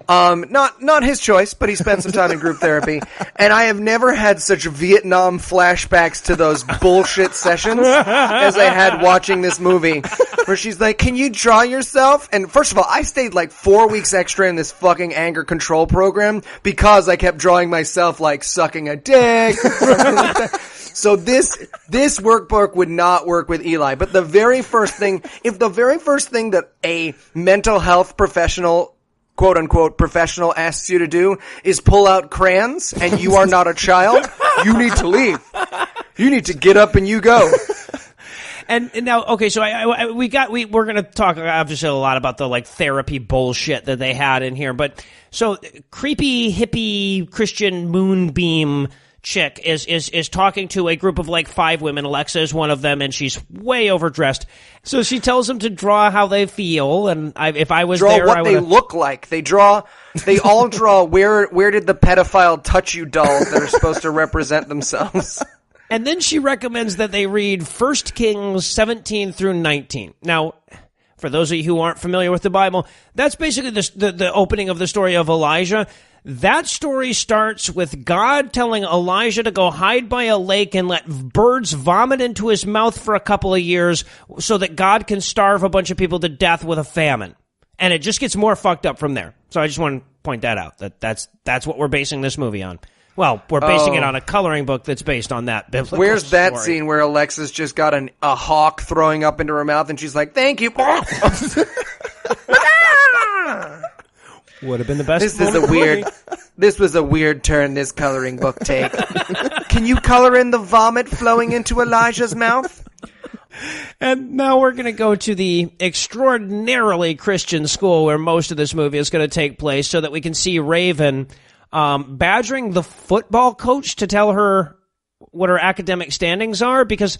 Not his choice, but he spent some time in group therapy. And I have never had such Vietnam flashbacks to those bullshit sessions as I had watching this movie, where she's like, can you draw yourself? And first of all, I stayed like 4 weeks extra in this fucking anger control program because I kept drawing myself like sucking a dick. So this workbook would not work with Eli. But the very first thing that a mental health professional, quote unquote professional, asks you to do is pull out crayons and you are not a child, you need to leave. You need to get up and you go. And now, okay, so we're going to talk obviously a lot about the like therapy bullshit that they had in here. But so creepy hippie Christian moonbeam chick is talking to a group of like 5 women. Alexa is one of them, and she's way overdressed. So she tells them to draw how they feel, and if I was draw there, what they look like. They all draw where did the pedophile touch you dolls that are supposed to represent themselves. And then she recommends that they read 1 Kings 17 through 19. Now, for those of you who aren't familiar with the Bible, that's basically the opening of the story of Elijah. That story starts with God telling Elijah to go hide by a lake and let birds vomit into his mouth for a couple of years so that God can starve a bunch of people to death with a famine. And it just gets more fucked up from there. So I just want to point that out. That's what we're basing this movie on. Well, we're basing it on a coloring book that's based on that biblical Where's that story. scene where Alexis just got a hawk throwing up into her mouth and she's like, thank you. Would have been the best. This was a weird turn this coloring book take. Can you color in the vomit flowing into Elijah's mouth? And now we're going to go to the extraordinarily Christian school where most of this movie is going to take place so that we can see Raven badgering the football coach to tell her what her academic standings are. Because,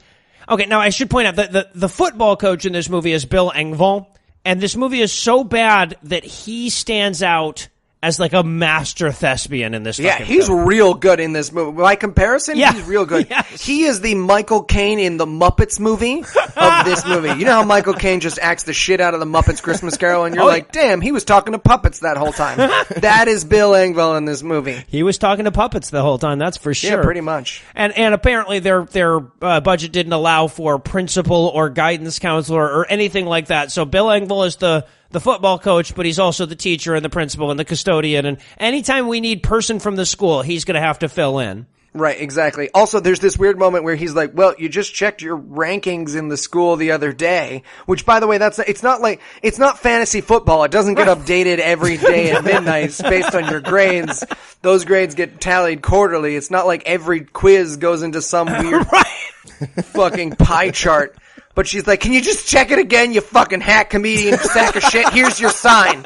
okay, now I should point out that the football coach in this movie is Bill Engvall. And this movie is so bad that he stands out as like a master thespian in this he's film. real good in this movie. By comparison, he's real good. Yes. He is the Michael Caine in the Muppets movie of this movie. You know how Michael Caine just acts the shit out of the Muppets Christmas Carol, and you're like, damn, he was talking to puppets that whole time. That is Bill Engvall in this movie. He was talking to puppets the whole time, that's for sure. Yeah, pretty much. And apparently their budget didn't allow for principal or guidance counselor or anything like that. So Bill Engvall is the football coach, but he's also the teacher and the principal and the custodian. And anytime we need person from the school, he's going to have to fill in. Right, exactly. Also, there's this weird moment where he's like, well, you just checked your rankings in the school the other day, which, by the way, it's not fantasy football. It doesn't get updated every day at midnight based on your grades. Those grades get tallied quarterly. It's not like every quiz goes into some weird fucking pie chart. But she's like, can you just check it again, you fucking hack comedian sack of shit? Here's your sign.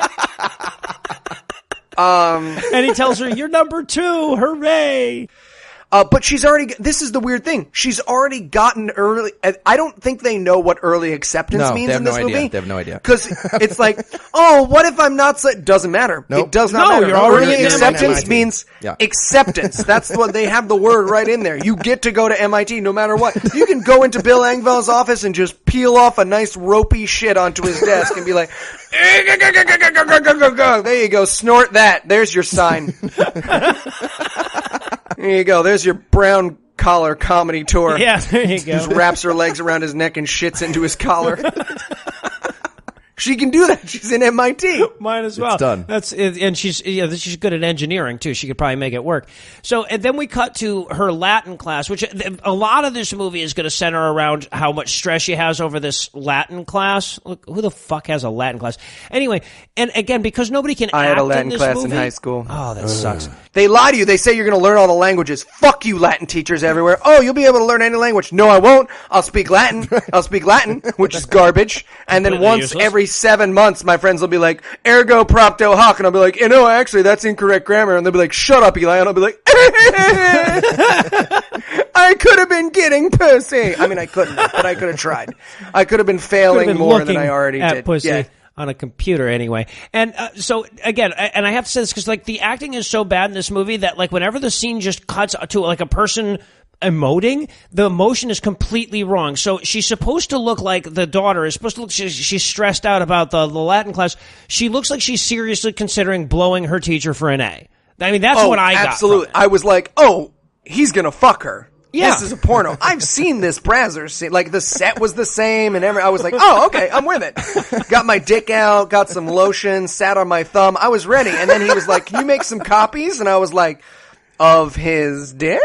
And he tells her, you're number 2. Hooray. But this is the weird thing. She's already gotten early. I don't think they know what early acceptance means in this movie. They have no idea. Because it's like, oh, what if I'm not, doesn't matter. Nope. It does not matter. You're already Early at acceptance MIT. means acceptance. That's what they have the word right in there. You get to go to MIT no matter what. You can go into Bill Engvall's office and just peel off a nice ropey shit onto his desk and be like, there you go, snort that. There's your sign. There you go. There's your brown collar comedy tour. Yeah, there you go. Just wraps her legs around his neck and shits into his collar. She can do that. She's in MIT. Might as well. It's done. And she's good at engineering too. She could probably make it work. So, and then we cut to her Latin class, which a lot of this movie is going to center around how much stress she has over this Latin class. Look, who the fuck has a Latin class? Anyway, and again, because nobody can I act had a Latin in this class movie, in high school. Oh, that sucks. They lie to you. They say you're going to learn all the languages. Fuck you, Latin teachers everywhere. Oh, you'll be able to learn any language. No, I won't. I'll speak Latin, which is garbage. And then Completely once useless. every 7 months, my friends will be like, ergo propto hoc. And I'll be like, no, actually, that's incorrect grammar. And they'll be like, shut up, Eli. And I'll be like, I could have been getting pussy. I mean, I couldn't, but I could have tried. I could have been failing more than I already at did. Pussy. Yeah. On a computer anyway. And so again, and I have to say this because like the acting is so bad in this movie that like whenever the scene just cuts to like a person emoting, the emotion is completely wrong. So she's supposed to look like the daughter is supposed to look, she's stressed out about the Latin class. She looks like she's seriously considering blowing her teacher for an A. I mean, that's what I got. Absolutely. I was like, oh, he's going to fuck her. Yeah. This is a porno. I've seen this Brazzers scene. Like, the set was the same and I was like, oh, okay, I'm with it. Got my dick out, got some lotion, sat on my thumb. I was ready. And then he was like, can you make some copies? And I was like, of his dick?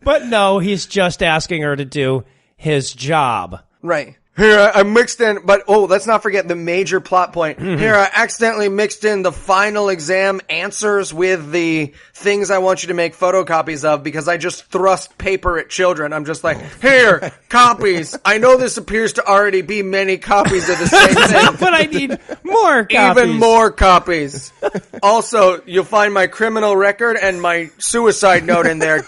But no, he's just asking her to do his job. Right. Here, I mixed in, but let's not forget the major plot point. Here, I accidentally mixed in the final exam answers with the things I want you to make photocopies of because I just thrust paper at children. I'm just like, here, copies. I know this appears to already be many copies of the same thing. But I need more copies. Even more copies. Also, you'll find my criminal record and my suicide note in there.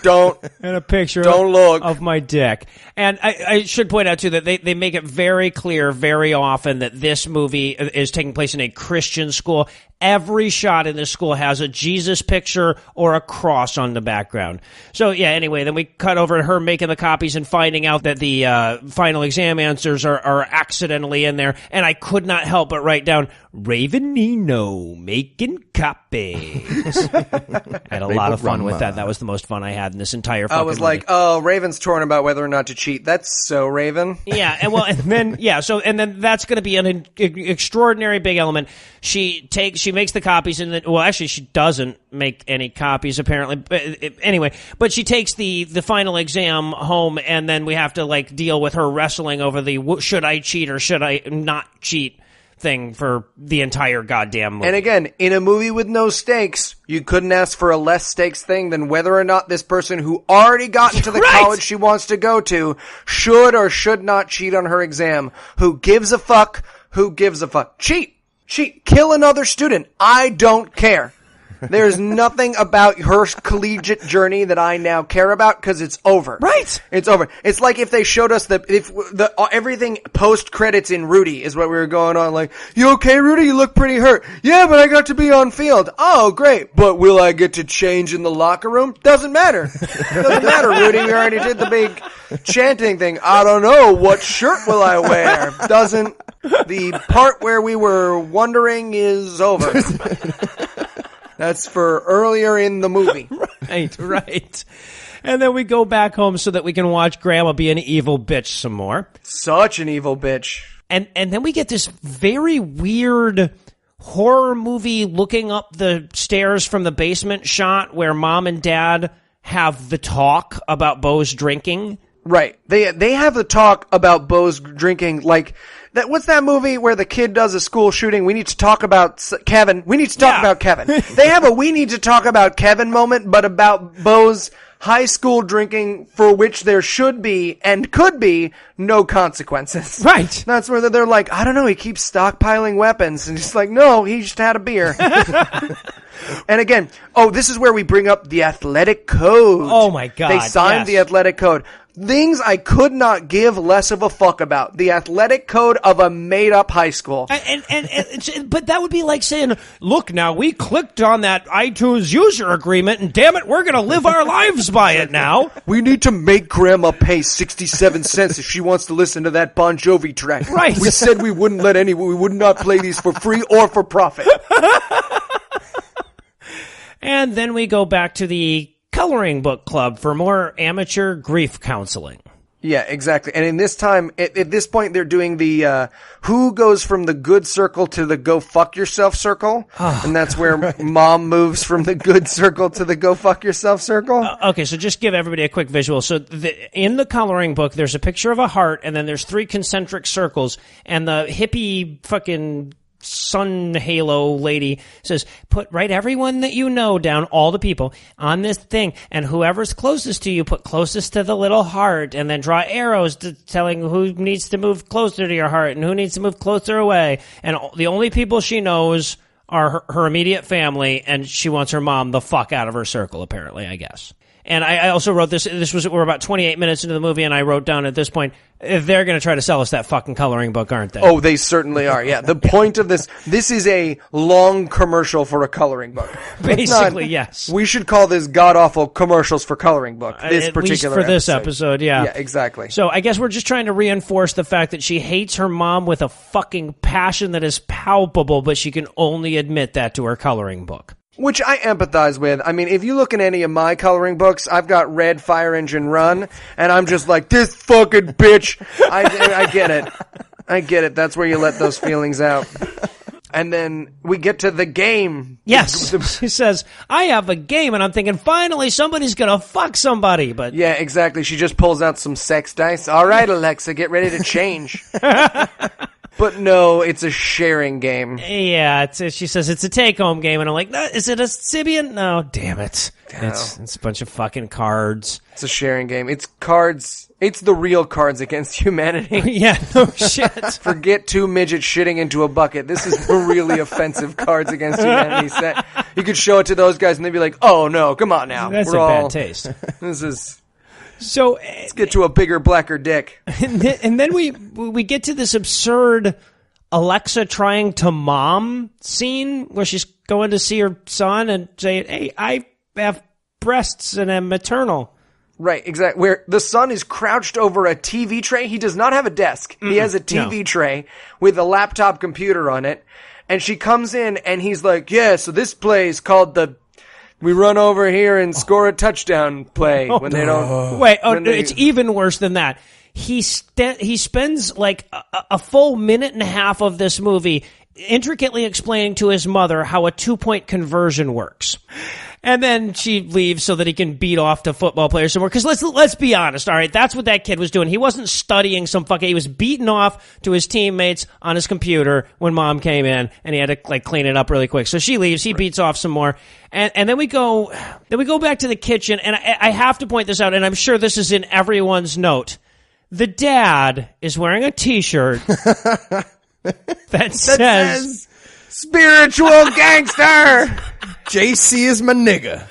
And a picture look. of my dick. And I should point out, too, that they make it very clear very often that this movie is taking place in a Christian school. Every shot in this school has a Jesus picture or a cross on the background. So, yeah, anyway, then we cut over to her making the copies and finding out that the final exam answers are accidentally in there. And I could not help but write down, Ravenino making copies. I had a lot of fun with that. That was the most fun I had in this entire fucking I was movie. like, oh, Raven's torn about whether or not to cheat. That's so Raven. Yeah, and then that's going to be an extraordinary big element. She makes the copies, and then, well, actually, she doesn't make any copies apparently. But she takes the final exam home, and then we have to like deal with her wrestling over the should I cheat or should I not cheat thing for the entire goddamn movie. And again, in a movie with no stakes, you couldn't ask for a less stakes thing than whether or not this person who already got into the college she wants to go to should or should not cheat on her exam. Who gives a fuck? Who gives a fuck? Cheat. Kill another student. I don't care. There's nothing about her collegiate journey that I now care about because it's over. Right. It's over. It's like if they showed us everything post credits in Rudy is what we were going on. Like, you okay, Rudy? You look pretty hurt. Yeah, but I got to be on field. Oh, great. But will I get to change in the locker room? Doesn't matter. Doesn't matter, Rudy. We already did the big chanting thing. I don't know. What shirt will I wear? Doesn't. The part where we were wondering is over. That's for earlier in the movie. Right. And then we go back home so that we can watch Grandma be an evil bitch some more. Such an evil bitch. And then we get this very weird horror movie looking up the stairs from the basement shot where Mom and Dad have the talk about Bo's drinking. Right. They have the talk about Bo's drinking like that. What's that movie where the kid does a school shooting? We need to talk about Kevin. We need to talk about Kevin. They have a we need to talk about Kevin moment, but about Bo's high school drinking for which there should be and could be no consequences. Right. That's where they're like, I don't know, he keeps stockpiling weapons. And he's like, no, he just had a beer. And again, this is where we bring up the athletic code. Oh my God. They signed the athletic code. Things I could not give less of a fuck about. The athletic code of a made-up high school. But that would be like saying, look, now we clicked on that iTunes user agreement, and damn it, we're going to live our lives by it now. We need to make Grandma pay 67 cents if she wants to listen to that Bon Jovi track. Right. We said we would not play these for free or for profit. And then we go back to the coloring book club for more amateur grief counseling. Yeah, exactly. And in this time, at this point, they're doing the who goes from the good circle to the go fuck yourself circle. Oh, and that's where Mom moves from the good circle to the go fuck yourself circle. Okay, so just give everybody a quick visual. So in the coloring book, there's a picture of a heart, and then there's 3 concentric circles, and the hippie fucking sun halo lady says, write everyone that you know down, all the people, on this thing, and whoever's closest to you, put closest to the little heart, and then draw arrows telling who needs to move closer to your heart and who needs to move closer away. And the only people she knows are her immediate family, and she wants her mom the fuck out of her circle, apparently, I guess. And I also wrote this. We're about 28 minutes into the movie, and I wrote down at this point, they're going to try to sell us that fucking coloring book, aren't they? Oh, they certainly are. Yeah. The point of this is a long commercial for a coloring book. Basically, yes. We should call this god-awful commercials for coloring book. This at particular least for this episode, yeah. Yeah, exactly. So I guess we're just trying to reinforce the fact that she hates her mom with a fucking passion that is palpable, but she can only admit that to her coloring book. Which I empathize with. I mean, if you look in any of my coloring books, I've got Red Fire Engine Run, and I'm just like, this fucking bitch. I get it. I get it. That's where you let those feelings out. And then we get to the game. Yes. She says, I have a game, and I'm thinking, finally, somebody's going to fuck somebody. But yeah, exactly. She just pulls out some sex dice. All right, Alexa, get ready to change. But no, it's a sharing game. Yeah, she says it's a take-home game, and I'm like, is it a Sibian? No, damn it. No. It's a bunch of fucking cards. It's a sharing game. It's cards. It's the real Cards Against Humanity. Yeah, no shit. Forget 2 midgets shitting into a bucket. This is the really offensive Cards Against Humanity set. You could show it to those guys, and they'd be like, oh, no, come on now. That's bad taste. This is... So let's get to a bigger, blacker dick. And then we get to this absurd Alexa trying to mom scene where she's going to see her son and say, hey, I have breasts and am maternal. Right, exactly. Where the son is crouched over a TV tray. He does not have a desk. He has a TV tray with a laptop computer on it. And she comes in, and he's like, yeah, so this play is called we run over here and score a touchdown play when they don't. Wait, it's even worse than that. He spends like a full minute and a half of this movie intricately explaining to his mother how a 2-point conversion works. And then she leaves so that he can beat off to football players some more. Because let's be honest, all right? That's what that kid was doing. He wasn't studying he was beating off to his teammates on his computer when mom came in, and he had to clean it up really quick. So she leaves. He beats off some more. And then we go back to the kitchen, and I have to point this out, and I'm sure this is in everyone's note. The dad is wearing a T-shirt that says spiritual gangster. JC is my nigga.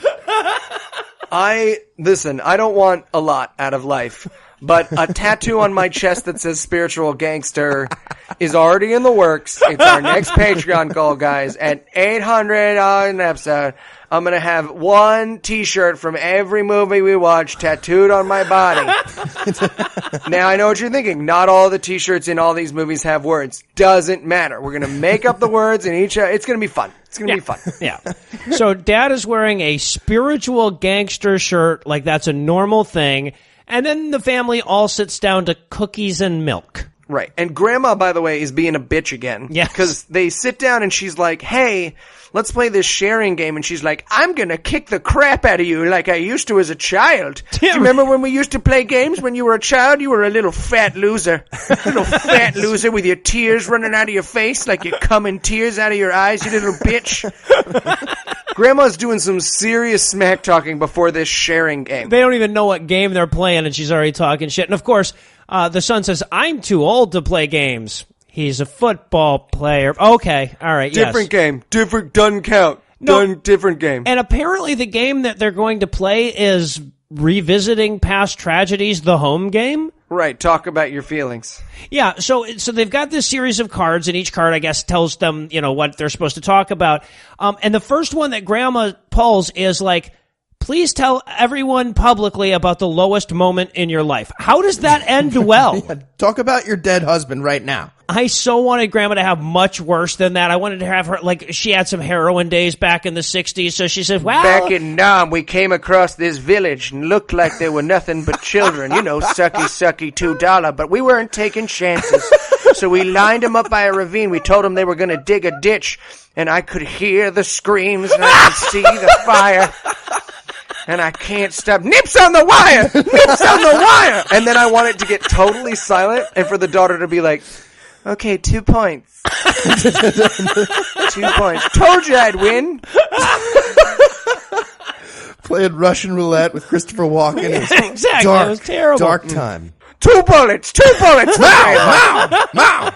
I don't want a lot out of life, but a tattoo on my chest that says spiritual gangster is already in the works. It's our next Patreon goal, guys. At $800 an episode, I'm going to have one T-shirt from every movie we watch tattooed on my body. Now, I know what you're thinking. Not all the T-shirts in all these movies have words. Doesn't matter. We're going to make up the words in each. It's going to be fun. It's going to be fun. Yeah. So Dad is wearing a spiritual gangster shirt like that's a normal thing. And then the family all sits down to cookies and milk. Right. And Grandma, by the way, is being a bitch again. Yeah. Because they sit down and she's like, hey, let's play this sharing game. And she's like, I'm going to kick the crap out of you like I used to as a child. Do you remember when we used to play games when you were a child? You were a little fat loser. Little fat loser with your tears running out of your face like you're coming tears out of your eyes, you little bitch. Grandma's doing some serious smack talking before this sharing game. They don't even know what game they're playing, and she's already talking shit. And of course, the son says, I'm too old to play games. He's a football player. Okay, all right, different game. Different, doesn't count. Different game. And apparently the game that they're going to play is Revisiting Past Tragedies, the home game. Right, talk about your feelings. Yeah, so they've got this series of cards, and each card, I guess, tells them, what they're supposed to talk about. And the first one that Grandma pulls is like, please tell everyone publicly about the lowest moment in your life. How does that end well? Yeah, talk about your dead husband right now. I so wanted Grandma to have much worse than that. I wanted to have her, she had some heroin days back in the 60s, so she said, well... Back in Nam, we came across this village and looked like they were nothing but children. Sucky, $2, but we weren't taking chances. So we lined them up by a ravine. We told them they were going to dig a ditch, and I could hear the screams, and I could see the fire. And I can't stop. Nips on the wire! Nips on the wire! And then I want it to get totally silent, and for the daughter to be like... Okay, 2 points. 2 points. Told you I'd win. Playing Russian roulette with Christopher Walken. Exactly. It was terrible. Dark time. 2 bullets. 2 bullets. Wow.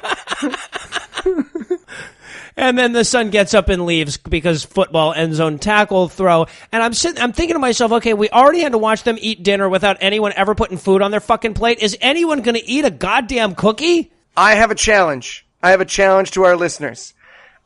And then the son gets up and leaves because football end zone tackle throw. And I'm thinking to myself, okay, we already had to watch them eat dinner without anyone ever putting food on their fucking plate. Is anyone going to eat a goddamn cookie? I have a challenge. I have a challenge to our listeners.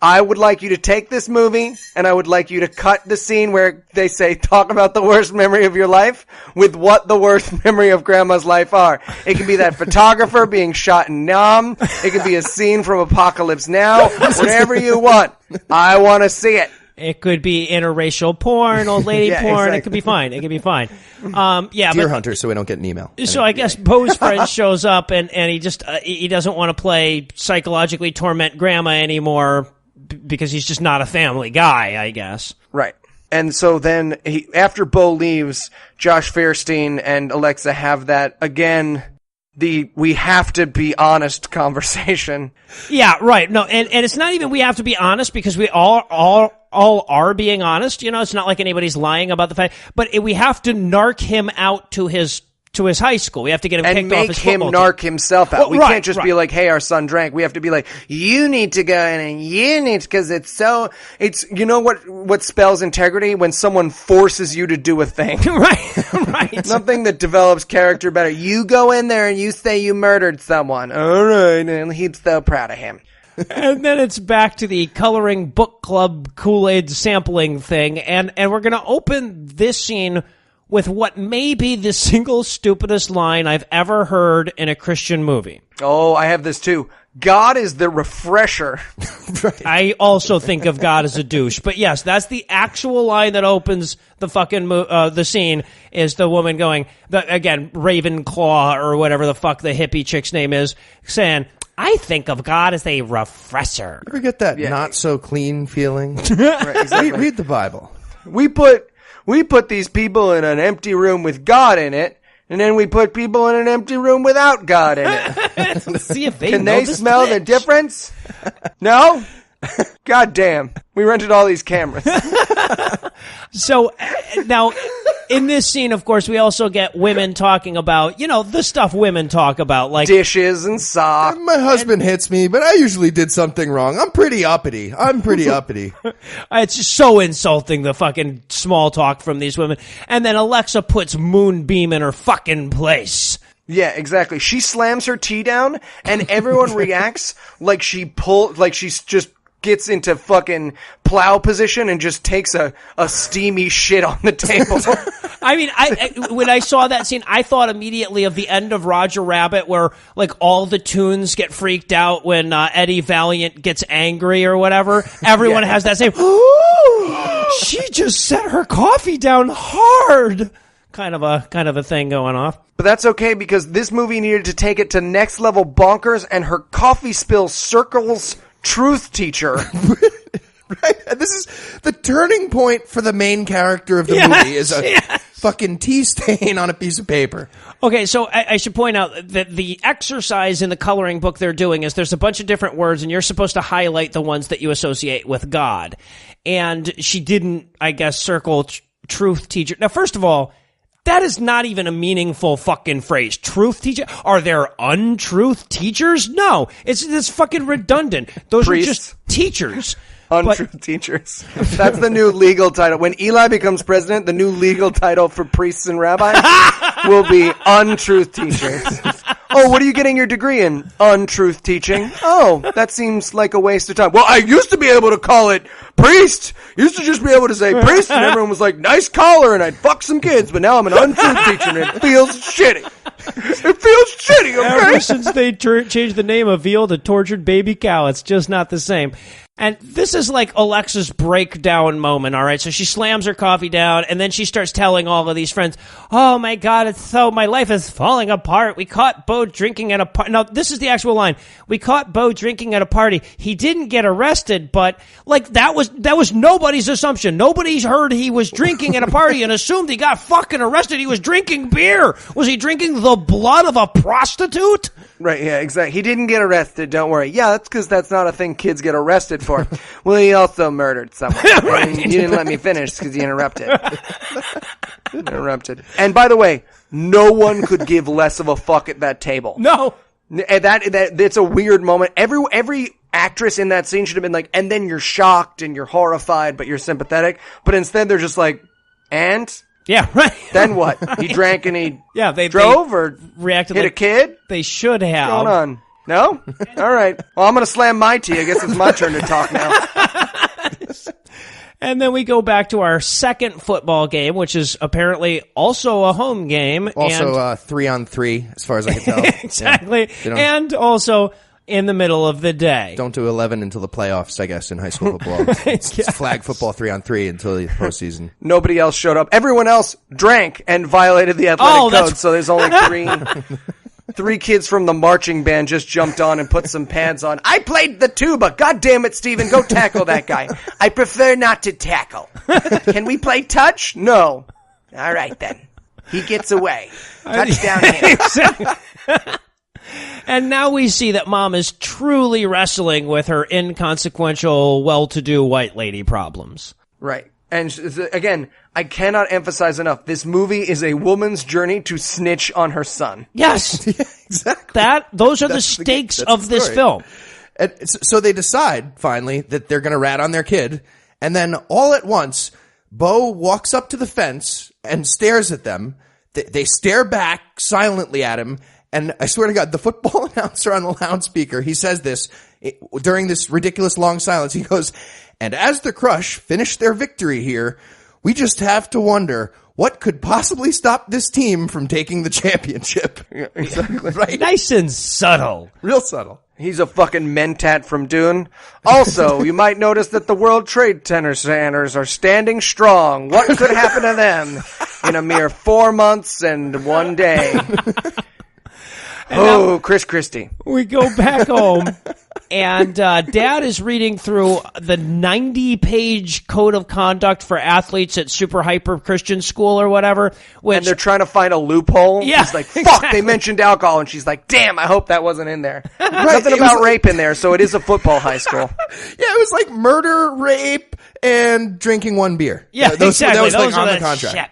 I would like you to take this movie, and I would like you to cut the scene where they say, talk about the worst memory of your life, with what the worst memory of Grandma's life are. It can be that photographer being shot in Nam. It could be a scene from Apocalypse Now. Whatever you want. I want to see it. It could be interracial porn, old lady porn. Exactly. It could be fine. Deer hunter, so we don't get an email. So I guess Bo's friend shows up, and he just he doesn't want to play psychologically torment Grandma anymore because he's just not a family guy, I guess. Right. And so then after Bo leaves, Josh Fairstein and Alexa have that again. We have to be honest conversation. Yeah, right. No, and it's not even we have to be honest because we all are being honest. It's not like anybody's lying about the fact. But we have to narc him out to his high school. We have to get him kicked off his football team. And make him narc himself out. Well, we can't just be like, hey, our son drank. We have to be like, you need to go in and you need to, because it's what spells integrity? When someone forces you to do a thing. Right. Something that develops character better. You go in there and you say you murdered someone. All right. And he's so proud of him. And then it's back to the coloring book club Kool-Aid sampling thing. And we're going to open this scene with what may be the single stupidest line I've ever heard in a Christian movie. Oh, I have this too. God is the refresher. I also think of God as a douche. But yes, that's the actual line that opens the fucking the scene, is the woman going, again, Ravenclaw or whatever the fuck the hippie chick's name is, saying, I think of God as a refresher. You ever get that not so clean feeling? Right, exactly. Read the Bible. We put these people in an empty room with God in it, and then we put people in an empty room without God in it. Let's see if they Can know they the smell the switch. difference? No? God damn. We rented all these cameras. So now, in this scene, of course, we also get women talking about, the stuff women talk about, like dishes and socks. My husband hits me, but I usually did something wrong. I'm pretty uppity. It's just so insulting, the fucking small talk from these women. And then Alexa puts Moonbeam in her fucking place. Yeah, exactly. She slams her tea down, and everyone reacts like she's just gets into fucking plow position and just takes a steamy shit on the table. I mean, when I saw that scene, I thought immediately of the end of Roger Rabbit, where like all the Toons get freaked out when Eddie Valiant gets angry or whatever. Everyone has that same, she just set her coffee down hard. Kind of a thing going off. But that's okay, because this movie needed to take it to next level bonkers, and her coffee spill circles truth teacher. Right? And this is the turning point for the main character of the movie, is a fucking tea stain on a piece of paper. Okay, so I should point out that the exercise in the coloring book they're doing is there's a bunch of different words, and you're supposed to highlight the ones that you associate with God. And she didn't, I guess, circle truth teacher. Now, first of all, that is not even a meaningful fucking phrase. Truth teacher? Are there untruth teachers? No. It's fucking redundant. Those Priests. are just teachers. Untruth teachers. That's the new legal title. When Eli becomes president, the new legal title for priests and rabbis will be untruth teachers. Oh, what are you getting your degree in? Untruth teaching. Oh, that seems like a waste of time. Well, I used to be able to call it priest. Used to just be able to say priest, and everyone was like, nice collar, and I'd fuck some kids, but now I'm an untruth teacher, and it feels shitty. It feels shitty, okay? Ever since they changed the name of veal to tortured baby cow, it's just not the same. And this is like Alexa's breakdown moment, all right? So she slams her coffee down, and then she starts telling all of these friends, oh my God, my life is falling apart. We caught Bo drinking at a party. Now, this is the actual line. We caught Bo drinking at a party. He didn't get arrested, but like that was nobody's assumption. Nobody's heard he was drinking at a party and assumed he got fucking arrested. He was drinking beer. Was he drinking the blood of a prostitute? Right, yeah, exactly. He didn't get arrested, don't worry. Yeah, that's because that's not a thing kids get arrested for. Well, he also murdered someone. Right. You didn't let me finish because you interrupted. And by the way, no one could give less of a fuck at that table. No. That's a weird moment. Every actress in that scene should have been like, and then you're shocked and you're horrified, but you're sympathetic. But instead they're just like, and? Yeah, right. Then what? He drank and he they drove or reacted hit like a kid? They should have. What's going on? No? All right. Well, I'm going to slam my tea. I guess it's my turn to talk now. And then we go back to our second football game, which is apparently also a home game. Also 3-on-3, as far as I can tell. Exactly. Yeah. And also in the middle of the day. Don't do 11 until the playoffs, I guess, in high school football. It's flag football 3-on-3 until the postseason. Nobody else showed up. Everyone else drank and violated the athletic code, so there's only three kids from the marching band just jumped on and put some pads on. I played the tuba. God damn it, Steven. Go tackle that guy. I prefer not to tackle. Can we play touch? No. All right, then. He gets away. Touchdown him. And now we see that Mom is truly wrestling with her inconsequential, well-to-do white lady problems. Right. And again, I cannot emphasize enough, this movie is a woman's journey to snitch on her son. Yes. Yeah, exactly. Those are the stakes of this film. And so they decide, finally, that they're going to rat on their kid. And then all at once, Bo walks up to the fence and stares at them. They stare back silently at him. And I swear to God, the football announcer on the loudspeaker, he says this during this ridiculous long silence. He goes, and as the Crush finish their victory here, We just have to wonder what could possibly stop this team from taking the championship. Yeah, exactly. Right? Nice and subtle. Real subtle. He's a fucking mentat from Dune. Also, you might notice that the World Trade Centers are standing strong. What could happen to them in a mere 4 months and 1 day? Oh, Chris Christie. We go back home, and Dad is reading through the 90-page code of conduct for athletes at Super Hyper Christian School or whatever. And they're trying to find a loophole. Yeah, He's like, fuck, exactly. They mentioned alcohol. And she's like, damn, I hope that wasn't in there. Nothing about rape in there, so it is a football high school. Yeah, it was like murder, rape, and drinking 1 beer. Yeah, exactly. That was Those like on are the contract. Shit.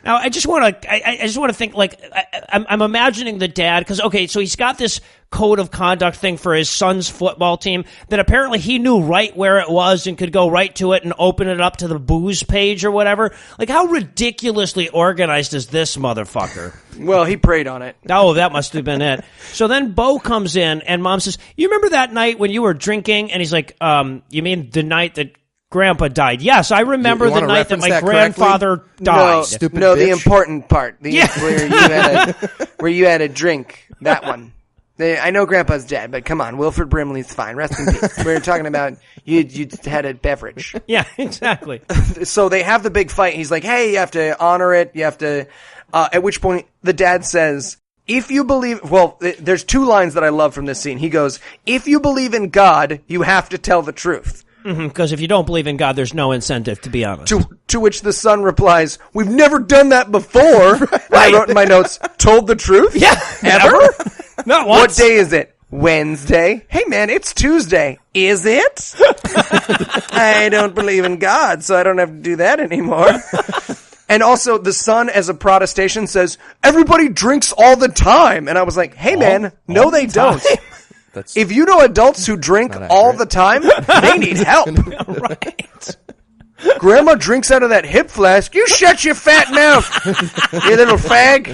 Now, I just want to think, like, I'm imagining the dad, because, okay, so he's got this code of conduct thing for his son's football team that apparently he knew right where it was and could go right to it and open it up to the booze page or whatever. Like, how ridiculously organized is this motherfucker? Well, he prayed on it. Oh, that must have been it. So then Bo comes in, and Mom says, you remember that night when you were drinking? And he's like, you mean the night that Grandpa died? Yes, I remember the night that my grandfather died. No, the important part. Where you had a drink. That one. I know Grandpa's dead, but come on, Wilford Brimley's fine. Rest in peace. We were talking about you had a beverage. Yeah, exactly. So they have the big fight. He's like, hey, you have to honor it. You have to... at which point, the dad says... If you believe, well, there's 2 lines that I love from this scene. He goes, if you believe in God, you have to tell the truth. Because if you don't believe in God, there's no incentive, to be honest. To which the son replies, we've never done that before. Right. I wrote in my notes, told the truth? Yeah. Ever? Not once. What day is it? Wednesday. Hey man, it's Tuesday. Is it? I don't believe in God, so I don't have to do that anymore. And also, the son, as a protestation, says, everybody drinks all the time. And I was like, hey man, no they don't. If you know adults who drink all the time, they need help. Right. Grandma drinks out of that hip flask. You shut your fat mouth, you little fag.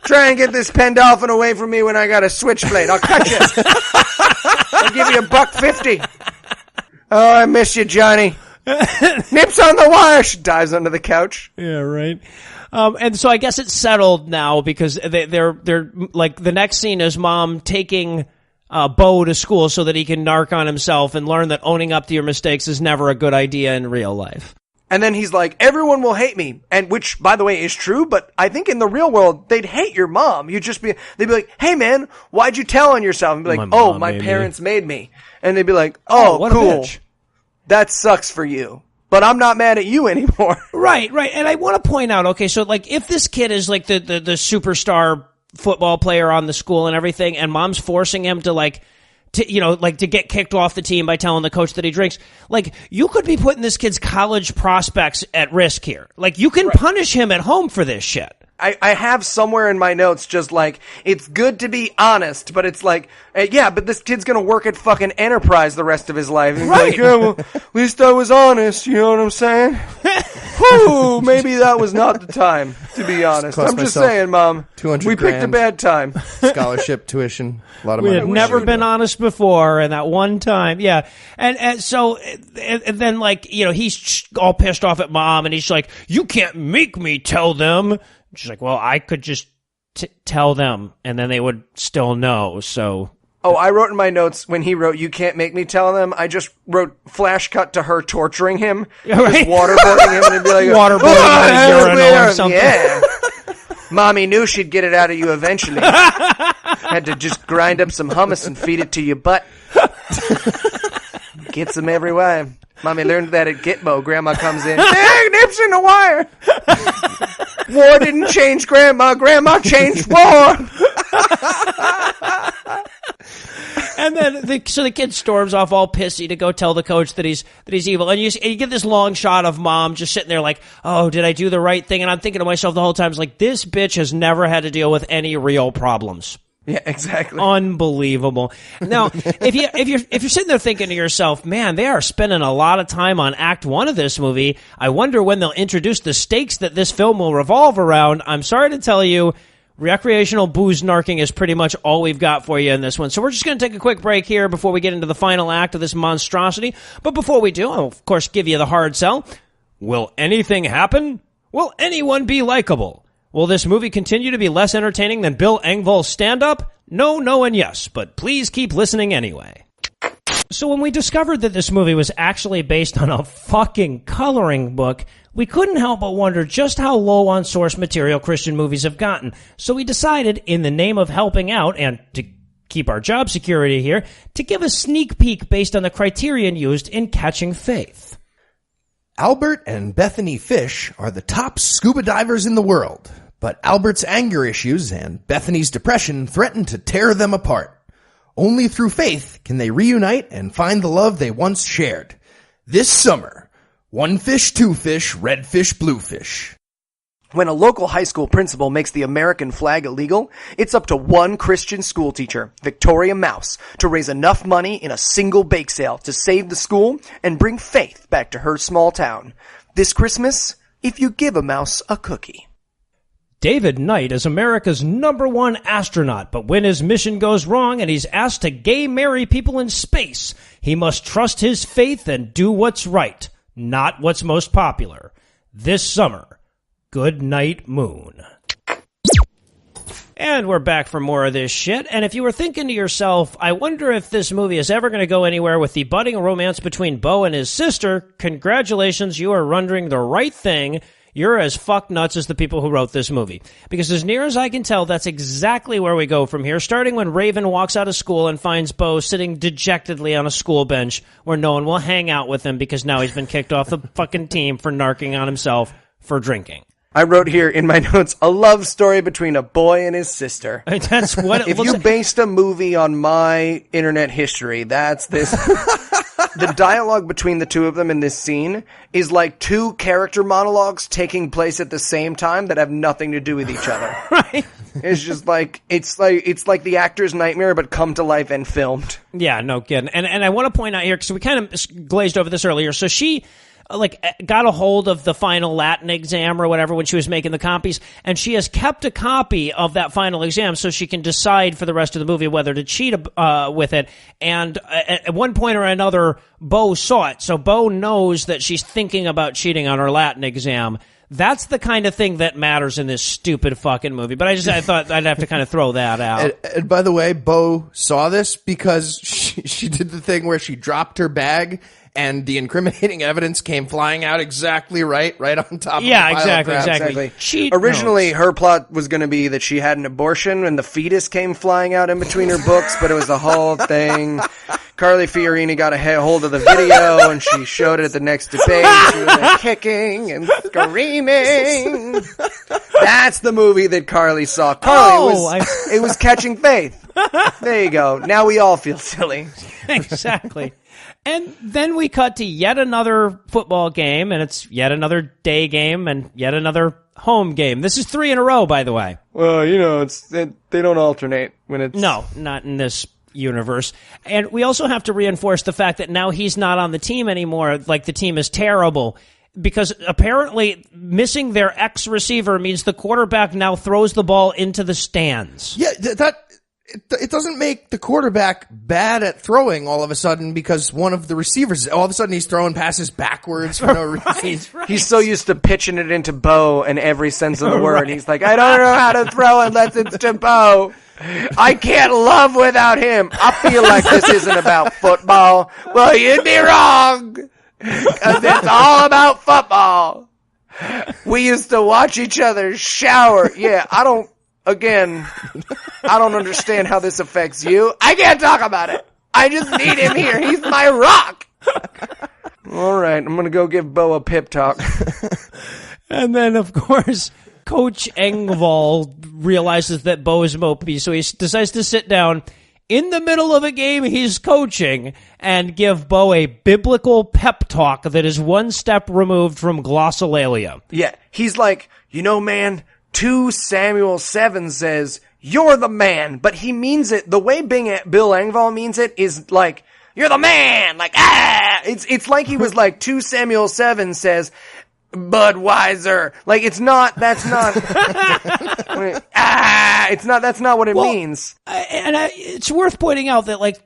Try and get this Pendolphin away from me when I got a switchblade. I'll cut you. I'll give you $1.50. Oh, I miss you, Johnny. Nips on the wire. She dives under the couch. Yeah, right. And so I guess it's settled now because they're like the next scene is Mom taking Bo to school so that he can narc on himself and learn that owning up to your mistakes is never a good idea in real life. And then he's like, everyone will hate me. And which, by the way, is true, but I think in the real world, they'd hate your mom. They'd be like, hey man, why'd you tell on yourself? And be like, my parents made me. And they'd be like, what cool. A bitch. That sucks for you. But I'm not mad at you anymore. Right. And I want to point out, okay, so like if this kid is like the superstar football player on the school and everything, and Mom's forcing him to to get kicked off the team by telling the coach that he drinks, like you could be putting this kid's college prospects at risk here. Like you can punish him at home for this shit. I have somewhere in my notes just like, it's good to be honest, but it's like, but this kid's gonna work at fucking Enterprise the rest of his life. And right. Like, yeah, well, at least I was honest, you know what I'm saying? Whew, maybe that was not the time, to be honest. I'm just saying, Mom, we picked a bad time. Scholarship, tuition, a lot of we money. had never been honest before, and that one time, yeah. And so, and then like, he's all pissed off at Mom, and he's like, you can't make me tell them. She's like, well, I could just tell them, and then they would still know, so... Oh, I wrote in my notes, when he wrote, you can't make me tell them, I just wrote flash cut to her torturing him, just waterboarding him, and it'd be like... Waterboarding him on a urinal or something. Yeah. Mommy knew she'd get it out of you eventually. Had to just grind up some hummus and feed it to your butt. Gets them every way. Mommy learned that at Gitmo. Grandma comes in. Dang, nips in the wire. War didn't change Grandma. Grandma changed war. And then, so the kid storms off all pissy to go tell the coach that he's evil. And you get this long shot of Mom just sitting there like, oh, did I do the right thing? And I'm thinking to myself the whole time, it's like, this bitch has never had to deal with any real problems. Yeah, exactly. Unbelievable. Now, if you're sitting there thinking to yourself, man, they are spending a lot of time on Act 1 of this movie. I wonder when they'll introduce the stakes that this film will revolve around. I'm sorry to tell you, recreational booze narking is pretty much all we've got for you in this one. So we're just going to take a quick break here before we get into the final act of this monstrosity. But before we do, I'll, of course, give you the hard sell. Will anything happen? Will anyone be likable? Will this movie continue to be less entertaining than Bill Engvall's stand-up? No, no, and yes, but please keep listening anyway. So when we discovered that this movie was actually based on a fucking coloring book, we couldn't help but wonder just how low on source material Christian movies have gotten. So we decided, in the name of helping out and to keep our job security here, to give a sneak peek based on the criterion used in Catching Faith. Albert and Bethany Fish are the top scuba divers in the world, but Albert's anger issues and Bethany's depression threaten to tear them apart. Only through faith can they reunite and find the love they once shared. This summer, one fish, two fish, red fish, blue fish. When a local high school principal makes the American flag illegal, it's up to one Christian schoolteacher, Victoria Mouse, to raise enough money in a single bake sale to save the school and bring faith back to her small town. This Christmas, if you give a mouse a cookie. David Knight is America's #1 astronaut, but when his mission goes wrong and he's asked to gay marry people in space, he must trust his faith and do what's right, not what's most popular. This summer, Good Night Moon. And we're back for more of this shit, and if you were thinking to yourself, I wonder if this movie is ever going to go anywhere with the budding romance between Bo and his sister, congratulations, you are wondering the right thing. You're as fuck nuts as the people who wrote this movie. Because as near as I can tell, that's exactly where we go from here, starting when Raven walks out of school and finds Bo sitting dejectedly on a school bench where no one will hang out with him because now he's been kicked off the fucking team for narking on himself for drinking. I wrote here in my notes, a love story between a boy and his sister. That's what it if looks you like. based a movie on my internet history, that's this. The dialogue between the two of them in this scene is like two character monologues taking place at the same time that have nothing to do with each other. Right. It's just like it's like the actor's nightmare, but come to life and filmed. Yeah, no kidding. And I want to point out here, because we kind of glazed over this earlier. So she got a hold of the final Latin exam or whatever when she was making the copies, and she has kept a copy of that final exam so she can decide for the rest of the movie whether to cheat with it. And at one point or another, Bo saw it, so Bo knows that she's thinking about cheating on her Latin exam. That's the kind of thing that matters in this stupid fucking movie. But I thought I'd have to kind of throw that out. And by the way, Bo saw this because she did the thing where she dropped her bag and the incriminating evidence came flying out exactly right on top of the pile of crap. Exactly. Originally, her plot was going to be that she had an abortion and the fetus came flying out in between her books, but it was a whole thing. Carly Fiorini got a hold of the video and she showed it at the next debate. She was like, kicking and screaming. That's the movie that Carly saw. It was Catching Faith. There you go. Now we all feel silly. Exactly. And then we cut to yet another football game, and it's yet another day game and yet another home game. This is 3 in a row, by the way. Well, they don't alternate when it's... No, not in this universe. And we also have to reinforce the fact that now he's not on the team anymore, like the team is terrible. Because apparently missing their ex-receiver means the quarterback now throws the ball into the stands. Yeah, it doesn't make the quarterback bad at throwing all of a sudden because one of the receivers, all of a sudden he's throwing passes backwards for no reason. Right. He's so used to pitching it into Bo in every sense of the word. Right. He's like, I don't know how to throw unless it's to Bo. I can't love without him. I feel like this isn't about football. Well, you'd be wrong. Because it's all about football. We used to watch each other shower. Yeah, I don't understand how this affects you. I can't talk about it. I just need him here. He's my rock. All right, I'm going to go give Bo a pep talk. And then, of course, Coach Engvall realizes that Bo is mopey, so he decides to sit down in the middle of a game he's coaching and give Bo a biblical pep talk that is one step removed from glossolalia. Yeah, he's like, man, 2 Samuel 7 says, you're the man, but he means it, the way Bill Engvall means it is like, you're the man, like, it's like he was like, 2 Samuel 7 says, Budweiser, like, that's not that's not what it means. And it's worth pointing out that, like,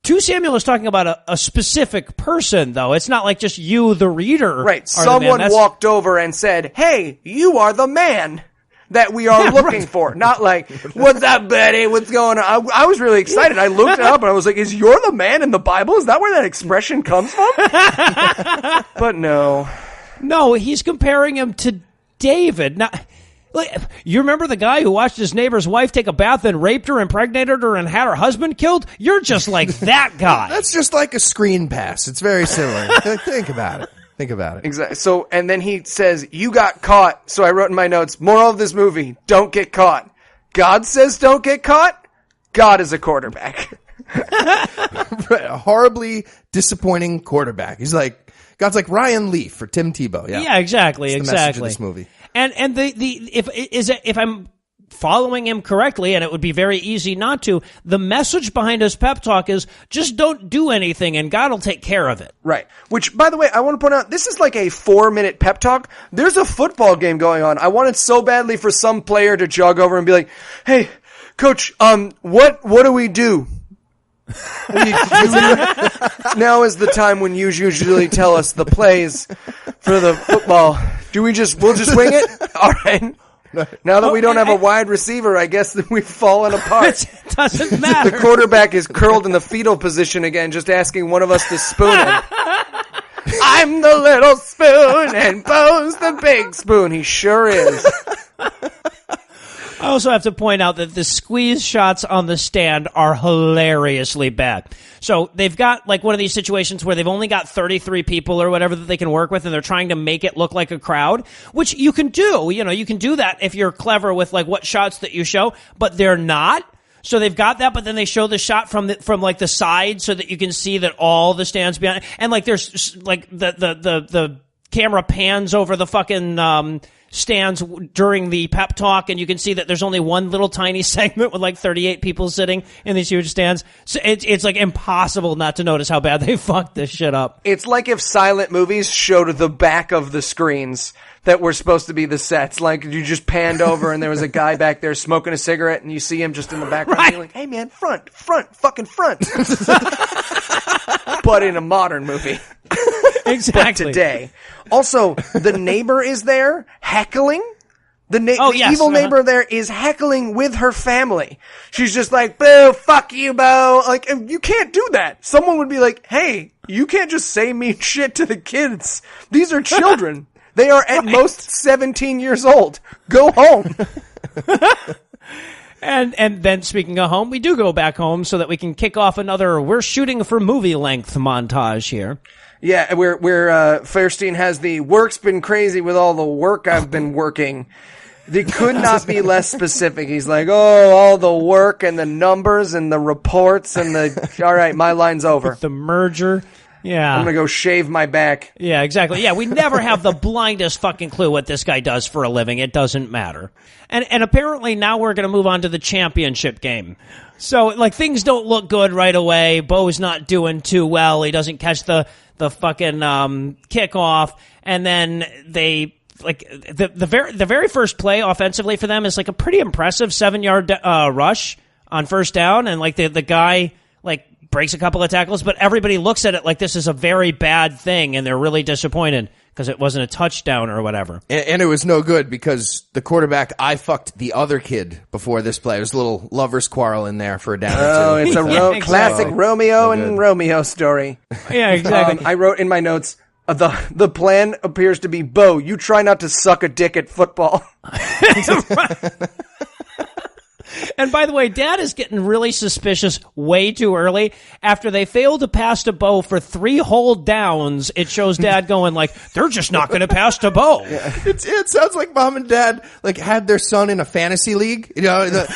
2 Samuel is talking about a specific person, though. It's not like just you, the reader. Right. Someone walked over and said, hey, you are the man that we are looking for. Not like, what's up, buddy? What's going on? I was really excited. I looked it up and I was like, is you're the man in the Bible? Is that where that expression comes from? But no. No, he's comparing him to David. Now, like, you remember the guy who watched his neighbor's wife take a bath and raped her, impregnated her, and had her husband killed? You're just like that guy. That's just like a screen pass. It's very similar. Think about it. Think about it. Exactly. So, and then he says, you got caught. So I wrote in my notes, moral of this movie, don't get caught. God says don't get caught. God is a quarterback. A horribly disappointing quarterback. He's like, God's like Ryan Leaf for Tim Tebow. Yeah, exactly. That's the message of this movie. And if I'm following him correctly, and it would be very easy not to, the message behind his pep talk is just don't do anything and God will take care of it. Right. Which, by the way, I want to point out, this is like a 4-minute pep talk. There's a football game going on. I wanted so badly for some player to jog over and be like, hey, coach, what do we do? Now is the time when you usually tell us the plays for the football. We'll just wing it? All right. Now that we don't have a wide receiver, I guess that we've fallen apart. It doesn't matter. The quarterback is curled in the fetal position again, just asking one of us to spoon him. I'm the little spoon and Bo's the big spoon. He sure is. I also have to point out that the squeeze shots on the stand are hilariously bad. So they've got like one of these situations where they've only got 33 people or whatever that they can work with, and they're trying to make it look like a crowd, which you can do. You know, you can do that if you're clever with like what shots that you show, but they're not. So they've got that, but then they show the shot from like the side so that you can see that all the stands behind, and like there's like the camera pans over the fucking stands during the pep talk, and you can see that there's only one little tiny segment with like 38 people sitting in these huge stands. So it's like impossible not to notice how bad they fucked this shit up. It's like if silent movies showed the back of the screens that were supposed to be the sets. Like you just panned over and there was a guy back there smoking a cigarette and you see him just in the background. Right. You're like, hey man, front, fucking front. But in a modern movie. Exactly. But today. Also, the neighbor is there heckling. The evil neighbor there is heckling with her family. She's just like, boo, fuck you, Bo. Like, you can't do that. Someone would be like, hey, you can't just say mean shit to the kids. These are children. They are at most 17 years old. Go home. And then speaking of home, we do go back home so that we can kick off another we're shooting for movie length montage here. Yeah, where Fairstein has the work's been crazy with all the work I've been working. They could not be less specific. He's like, oh, all the work and the numbers and the reports and all right, my line's over. With the merger. Yeah. I'm going to go shave my back. Yeah, exactly. Yeah, we never have the blindest fucking clue what this guy does for a living. It doesn't matter. And apparently now we're going to move on to the championship game. So, like, things don't look good right away. Bo's not doing too well. He doesn't catch the fucking kickoff. And then they, like, the very first play offensively for them is, like, a pretty impressive 7-yard rush on first down. And, like, the guy, like, breaks a couple of tackles, but everybody looks at it like this is a very bad thing, and they're really disappointed because it wasn't a touchdown or whatever. And it was no good because the quarterback fucked the other kid before this play. There's a little lover's quarrel in there for a down or two. Oh, it's a classic Romeo and Romeo story. Yeah, exactly. I wrote in my notes, the plan appears to be, Bo, you try not to suck a dick at football. And by the way, Dad is getting really suspicious way too early. After they failed to pass to Bo for 3 whole downs, it shows Dad going like, they're just not going to pass to Bo. Yeah. It sounds like Mom and Dad like had their son in a fantasy league. You know,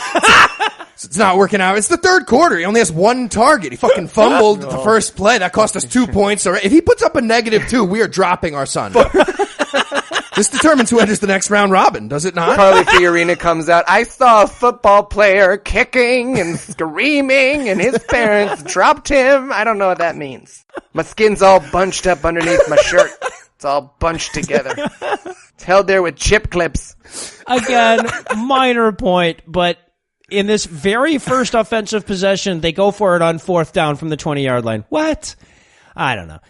it's not working out. It's the third quarter. He only has 1 target. He fucking fumbled the first play. That cost us 2 points. If he puts up a -2, we are dropping our son. This determines who enters the next round robin, does it not? Carly Fiorina comes out. I saw a football player kicking and screaming, and his parents dropped him. I don't know what that means. My skin's all bunched up underneath my shirt. It's all bunched together. It's held there with chip clips. Again, minor point, but In this very first offensive possession, they go for it on 4th down from the 20-yard line. What? I don't know.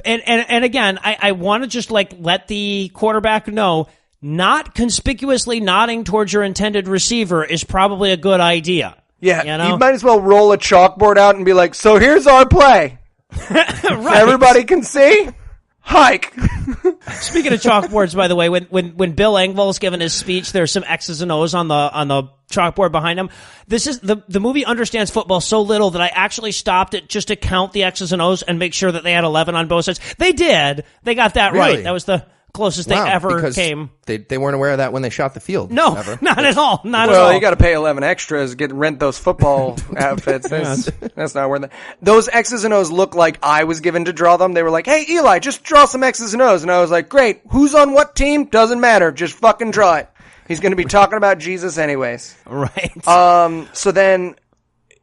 And again, I want to just let the quarterback know not conspicuously nodding towards your intended receiver is probably a good idea. Yeah, you know? You might as well roll a chalkboard out and be like, so here's our play. Right. Everybody can see? Hike. Speaking of chalkboards, by the way, when Bill Engvall's giving his speech, there's some X's and O's on the chalkboard behind him. This is the movie understands football so little that I actually stopped it just to count the X's and O's and make sure that they had 11 on both sides. They did. They got that right. That was the closest they ever came. They weren't aware of that when they shot the field. No, ever. not at all. Not at all. Well, you got to pay 11 extras, rent those football outfits. That's not worth it. Those X's and O's look like I was given to draw them. They were like, hey, Eli, just draw some X's and O's. And I was like, great. Who's on what team? Doesn't matter. Just fucking draw it. He's going to be talking about Jesus anyways. Right. So then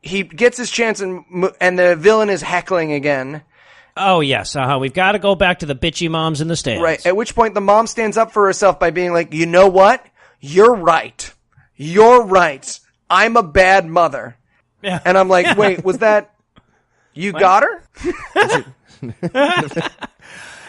he gets his chance and the villain is heckling again. Oh, yes. We've got to go back to the bitchy moms in the stands. Right. At which point the mom stands up for herself by being like, you know what? You're right. You're right. I'm a bad mother. Yeah. And I'm like, wait, was that, you got her?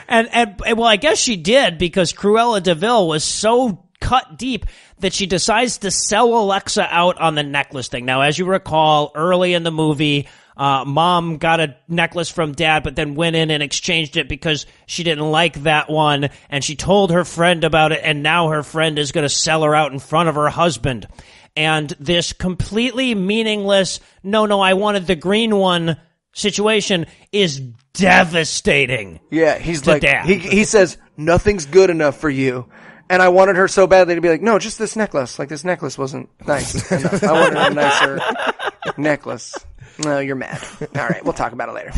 and well, I guess she did because Cruella de Vil was so cut deep that she decides to sell Alexa out on the necklace thing. Now, as you recall, early in the movie, mom got a necklace from dad, but then went in and exchanged it because she didn't like that one, and she told her friend about it, and now her friend is going to sell her out in front of her husband. And this completely meaningless, no, I wanted the green one situation is devastating. Yeah, he's to like, dad. He says, nothing's good enough for you. And I wanted her so badly to be like, no, just this necklace. Like, this necklace wasn't nice enough. I wanted a nicer necklace. No, you're mad. All right, we'll talk about it later.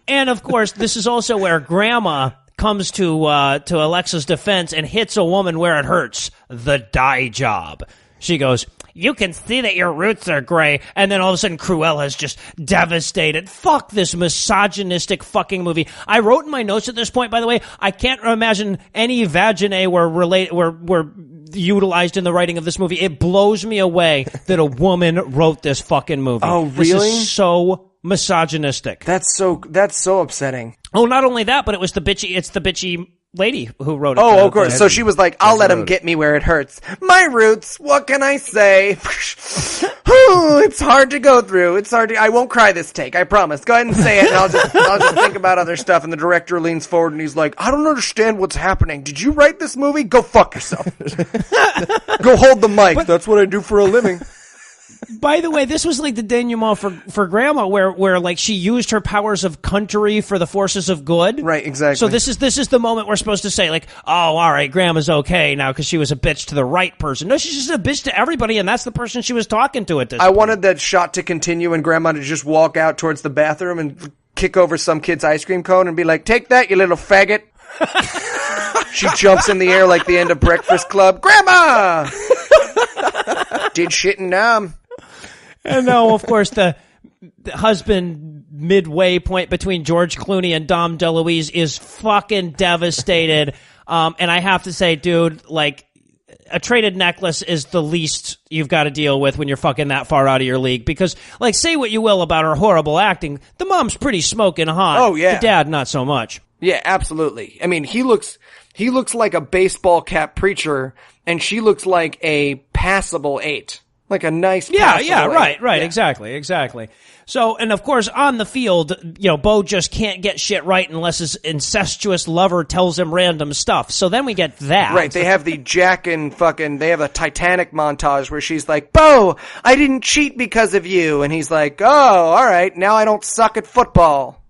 And, of course, this is also where Grandma comes to Alexa's defense and hits a woman where it hurts. The dye job. She goes, you can see that your roots are gray. And then all of a sudden, Cruella's just devastated. Fuck this misogynistic fucking movie. I wrote in my notes at this point, by the way, I can't imagine any vaginae were utilized in the writing of this movie. It blows me away that a woman wrote this fucking movie. Oh, really? This is so misogynistic. That's so upsetting. Oh, not only that, but it's the bitchy lady who wrote it. Oh, of course. So she was like, I'll let him get me where it hurts. My roots, what can I say? It's hard to go through. I won't cry this take, I promise. Go ahead and say it, and I'll just think about other stuff. And the director leans forward and he's like, I don't understand what's happening. Did you write this movie? Go fuck yourself. Go hold the mic. That's what I do for a living. By the way, this was like the denouement for Grandma, where like she used her powers of country for the forces of good. Right, exactly. So this is the moment we're supposed to say, like, oh, all right, Grandma's okay now because she was a bitch to the right person. No, she's just a bitch to everybody, and that's the person she was talking to at this point. I wanted that shot to continue and Grandma to just walk out towards the bathroom and kick over some kid's ice cream cone and be like, take that, you little faggot. She jumps in the air like the end of Breakfast Club. Grandma! Did shit and numb. And now, of course, the husband midway point between George Clooney and Dom DeLuise is fucking devastated. And I have to say, dude, like, a traded necklace is the least you've got to deal with when you're fucking that far out of your league. Because, like, say what you will about her horrible acting, the mom's pretty smoking hot. Oh, yeah. The dad, not so much. Yeah, absolutely. I mean, he looks like a baseball cap preacher, and she looks like a passable 8. Like a nice passable 8. Right, exactly. So, and of course, on the field, Bo just can't get shit right unless his incestuous lover tells him random stuff. So then we get that. Right, they have the Jack and they have a Titanic montage where she's like, Bo, I didn't cheat because of you. And he's like, oh, all right, now I don't suck at football.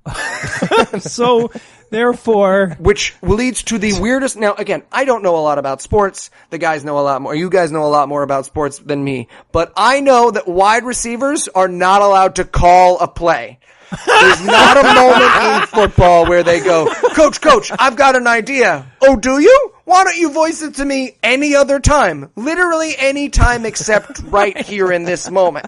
So, therefore... Which leads to the weirdest... Now, again, I don't know a lot about sports. The guys know a lot more. You guys know a lot more about sports than me. But I know that wide receivers are not allowed to call a play. There's not a moment in football where they go, Coach, I've got an idea. Oh, do you? Why don't you voice it to me any other time? Literally any time except right here in this moment.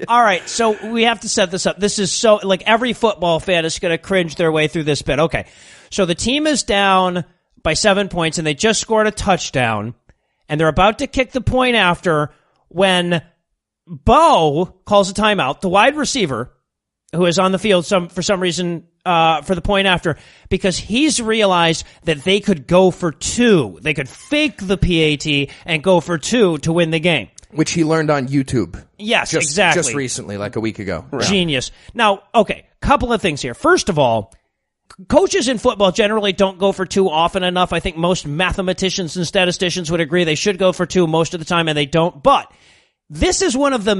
All right, so we have to set this up. This is so, like, every football fan is going to cringe their way through this bit. Okay, so the team is down by 7 points, and they just scored a touchdown, and they're about to kick the point after when Bo calls a timeout. The wide receiver, who is on the field for some reason for the point after, because he's realized that they could go for 2. They could fake the PAT and go for 2 to win the game. Which he learned on YouTube. Yes, exactly. Just recently, like a week ago. Genius. Now, okay, couple of things here. First of all, coaches in football generally don't go for 2 often enough. I think most mathematicians and statisticians would agree they should go for 2 most of the time, and they don't. But this is one of the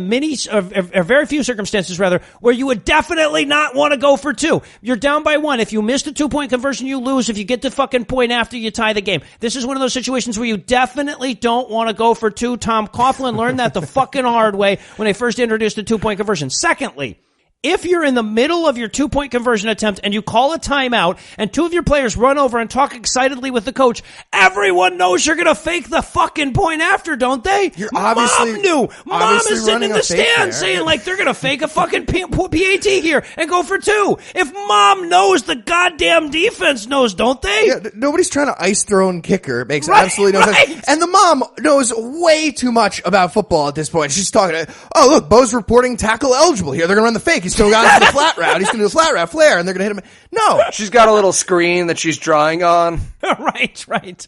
very few circumstances, rather, where you would definitely not want to go for 2. You're down by 1. If you missed a 2-point conversion, you lose. If you get the fucking point after, you tie the game. This is one of those situations where you definitely don't want to go for 2. Tom Coughlin learned that the fucking hard way when they first introduced the 2-point conversion. Secondly, if you're in the middle of your 2-point conversion attempt and you call a timeout and 2 of your players run over and talk excitedly with the coach, everyone knows you're going to fake the fucking point after, don't they? You're obviously, Mom knew. Mom is sitting in the stands saying like they're going to fake a fucking PAT here and go for 2. If mom knows, the goddamn defense knows, don't they? Yeah, nobody's trying to ice their own kicker. It makes absolutely no sense. And the mom knows way too much about football at this point. She's talking, oh, look, Bo's reporting tackle eligible here. They're going to run the fake. He's still got into the flat route. He's going to do the flat route flare, and they're going to hit him. No. She's got a little screen that she's drawing on. Right.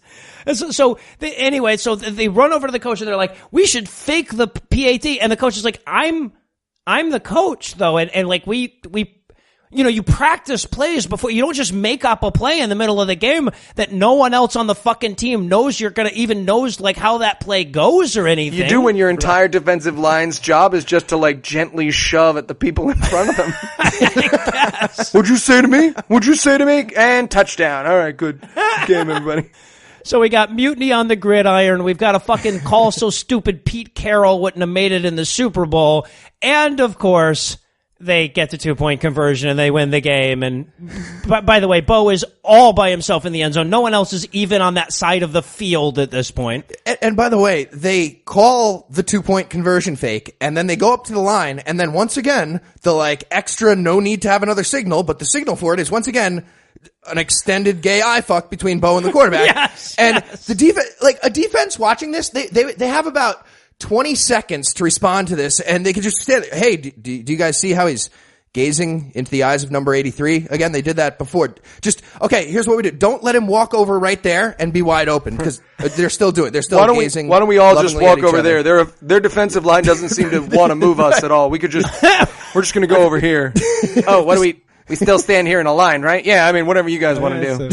So they run over to the coach, and they're like, we should fake the PAT. And the coach is like, I'm the coach, though. And like, we you practice plays before. You don't just make up a play in the middle of the game that no one else on the fucking team knows knows like how that play goes or anything. You do when your entire defensive line's job is just to like gently shove at the people in front of them. What'd you say to me? What'd you say to me? And touchdown. All right, good game, everybody. So we got mutiny on the gridiron. We've got a fucking call so stupid Pete Carroll wouldn't have made it in the Super Bowl. And, of course, they get the 2-point conversion and they win the game. And by the way, Bo is all by himself in the end zone. No one else is even on that side of the field at this point. And by the way, they call the 2-point conversion fake, and then they go up to the line, and then once again, the like extra no need to have another signal, but the signal for it is once again an extended gay eye fuck between Bo and the quarterback. The defense, like a defense watching this, they have about 20 seconds to respond to this, and they can just stand there. Hey, do you guys see how he's gazing into the eyes of number 83? Again, they did that before. Just, okay, here's what we do. Don't let him walk over right there and be wide open, because they're still doing it. They're still gazing. Why don't we all just walk over there? Their defensive line doesn't seem to want to move us at all. We're just going to go over here. Oh, what do we still stand here in a line, right? Yeah, I mean, whatever you guys want to do.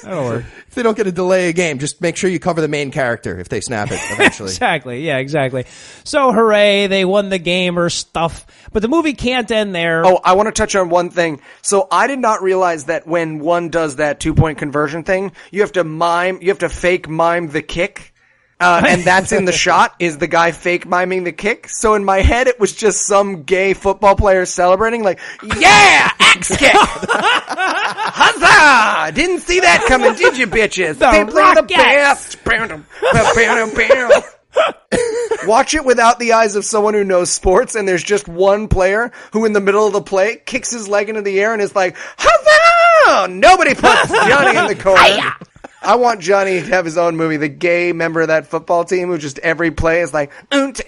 That'll work. If they don't get to delay a game, just make sure you cover the main character if they snap it eventually. Exactly. Yeah, exactly. So, hooray, they won the game or stuff. But the movie can't end there. Oh, I want to touch on one thing. So, I did not realize that when one does that 2-point conversion thing, you have to fake mime the kick. And that's in the shot, is the guy fake miming the kick. So in my head, it was just some gay football player celebrating, like, yeah, axe kick! Huzzah! Didn't see that coming, did you, bitches? The best! Watch it without the eyes of someone who knows sports, and there's just one player who in the middle of the play kicks his leg into the air and is like, huzzah! Nobody puts Johnny in the corner. I want Johnny to have his own movie, the gay member of that football team who just every play is like, what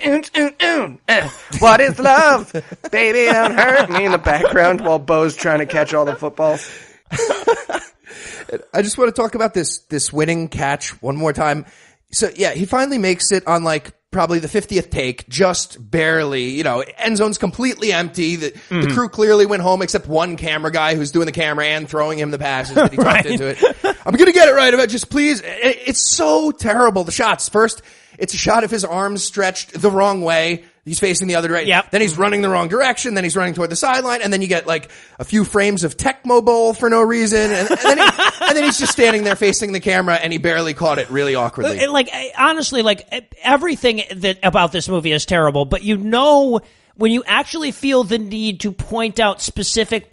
is love? Baby, don't hurt me in the background while Bo's trying to catch all the footballs. I just want to talk about this winning catch one more time. So, yeah, he finally makes it on like probably the 50th take, just barely, end zone's completely empty. The crew clearly went home except one camera guy who's doing the camera and throwing him the passes that he talked into it. I'm going to get it right. Just please. It's so terrible. The shots. First, it's a shot of his arms stretched the wrong way. He's facing the other direction. Yep. Then he's running the wrong direction. Then he's running toward the sideline. And then you get like a few frames of Tecmo Bowl for no reason. And then he's just standing there facing the camera, and he barely caught it really awkwardly. Honestly, everything about this movie is terrible. But when you actually feel the need to point out specific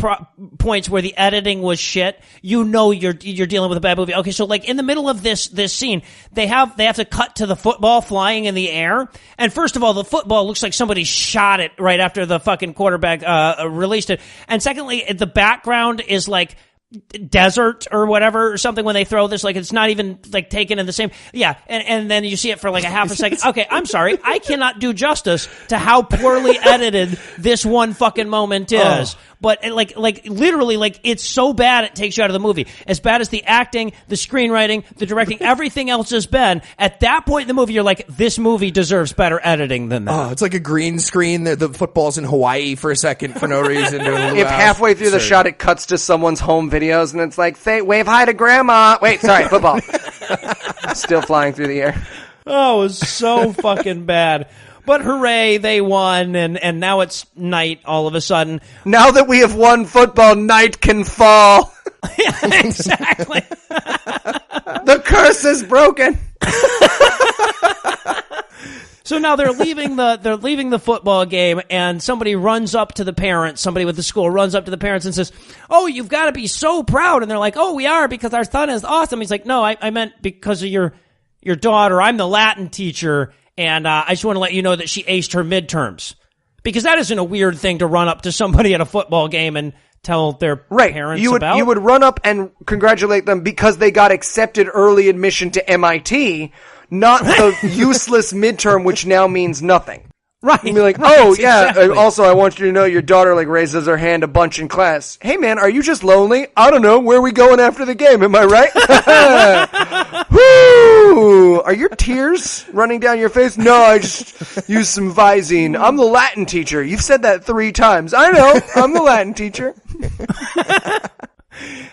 points where the editing was shit, you're dealing with a bad movie. Okay, so in the middle of this scene, they have to cut to the football flying in the air. And first of all, the football looks like somebody shot it right after the fucking quarterback released it. And secondly, the background is like desert or whatever or something when they throw this, like it's not even like taken in the same, and then you see it for like a half a second. Okay, I'm sorry, I cannot do justice to how poorly edited this one fucking moment is. But like literally, like it's so bad it takes you out of the movie. As bad as the acting, the screenwriting, the directing, everything else has been. At that point in the movie, you're like, this movie deserves better editing than that. Oh, it's like a green screen. The football's in Hawaii for a second for no reason. If halfway through the shot it cuts to someone's home videos and it's like, say, wave hi to grandma. Wait, sorry, football. Still flying through the air. Oh, it was so fucking bad. But hooray, they won, and now it's night all of a sudden. Now that we have won football, night can fall. Yeah, exactly. The curse is broken. So now they're leaving the football game, and somebody runs up to the parents. Somebody with the school runs up to the parents and says, "Oh, you've got to be so proud." And they're like, "Oh, we are, because our son is awesome." He's like, "No, I meant because of your daughter. I'm the Latin teacher, and I just want to let you know that she aced her midterms." Because that isn't a weird thing to run up to somebody at a football game and tell their parents about. You would run up and congratulate them because they got accepted early admission to MIT. Not the useless midterm, which now means nothing. Right. You'd be like, right, oh, yeah, exactly. Also, I want you to know your daughter, like, raises her hand a bunch in class. Hey, man, are you just lonely? I don't know. Where are we going after the game? Am I right? Woo! Are your tears running down your face? No, I just used some Visine. I'm the Latin teacher. You've said that 3 times. I know. I'm the Latin teacher.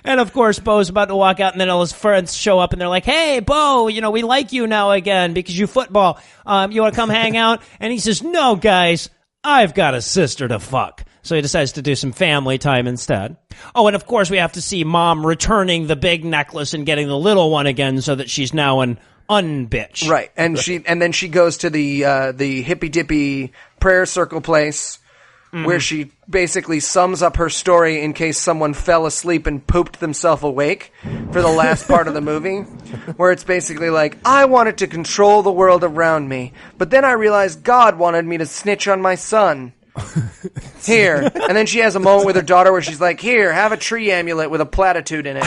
And of course, Bo's about to walk out, and then all his friends show up, and they're like, "Hey, Bo, we like you now again because you football. You want to come hang out?" And he says, "No, guys, I've got a sister to fuck." So he decides to do some family time instead. Oh, and of course, we have to see Mom returning the big necklace and getting the little one again, so that she's now an unbitch. Right, and then she goes to the hippy dippy prayer circle place. Mm-hmm. Where she basically sums up her story in case someone fell asleep and pooped themselves awake for the last part of the movie. Where it's basically like, I wanted to control the world around me, but then I realized God wanted me to snitch on my son. Here. And then she has a moment with her daughter where she's like, here, have a tree amulet with a platitude in it.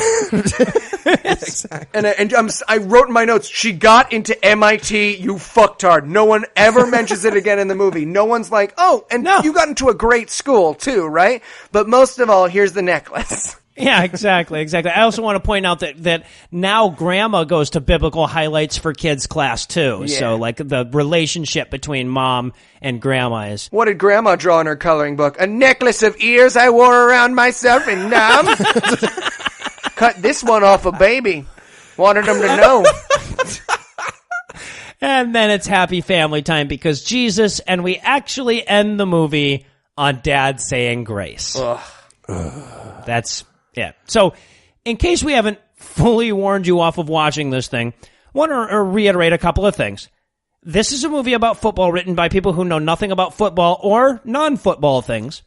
Exactly. And I wrote in my notes, she got into MIT, you fucktard. No one ever mentions it again in the movie. No one's like, oh, and you got into a great school too, right? But most of all, here's the necklace. Yeah, exactly. I also want to point out that now Grandma goes to biblical highlights for kids class too. Yeah. So like the relationship between Mom and Grandma is. What did Grandma draw in her coloring book? A necklace of ears I wore around myself in Nam. Cut this one off a baby. Wanted them to know. And then it's happy family time because Jesus, and we actually end the movie on Dad saying grace. That's... Yeah. So, in case we haven't fully warned you off of watching this thing, I want to reiterate a couple of things. This is a movie about football written by people who know nothing about football or non-football things.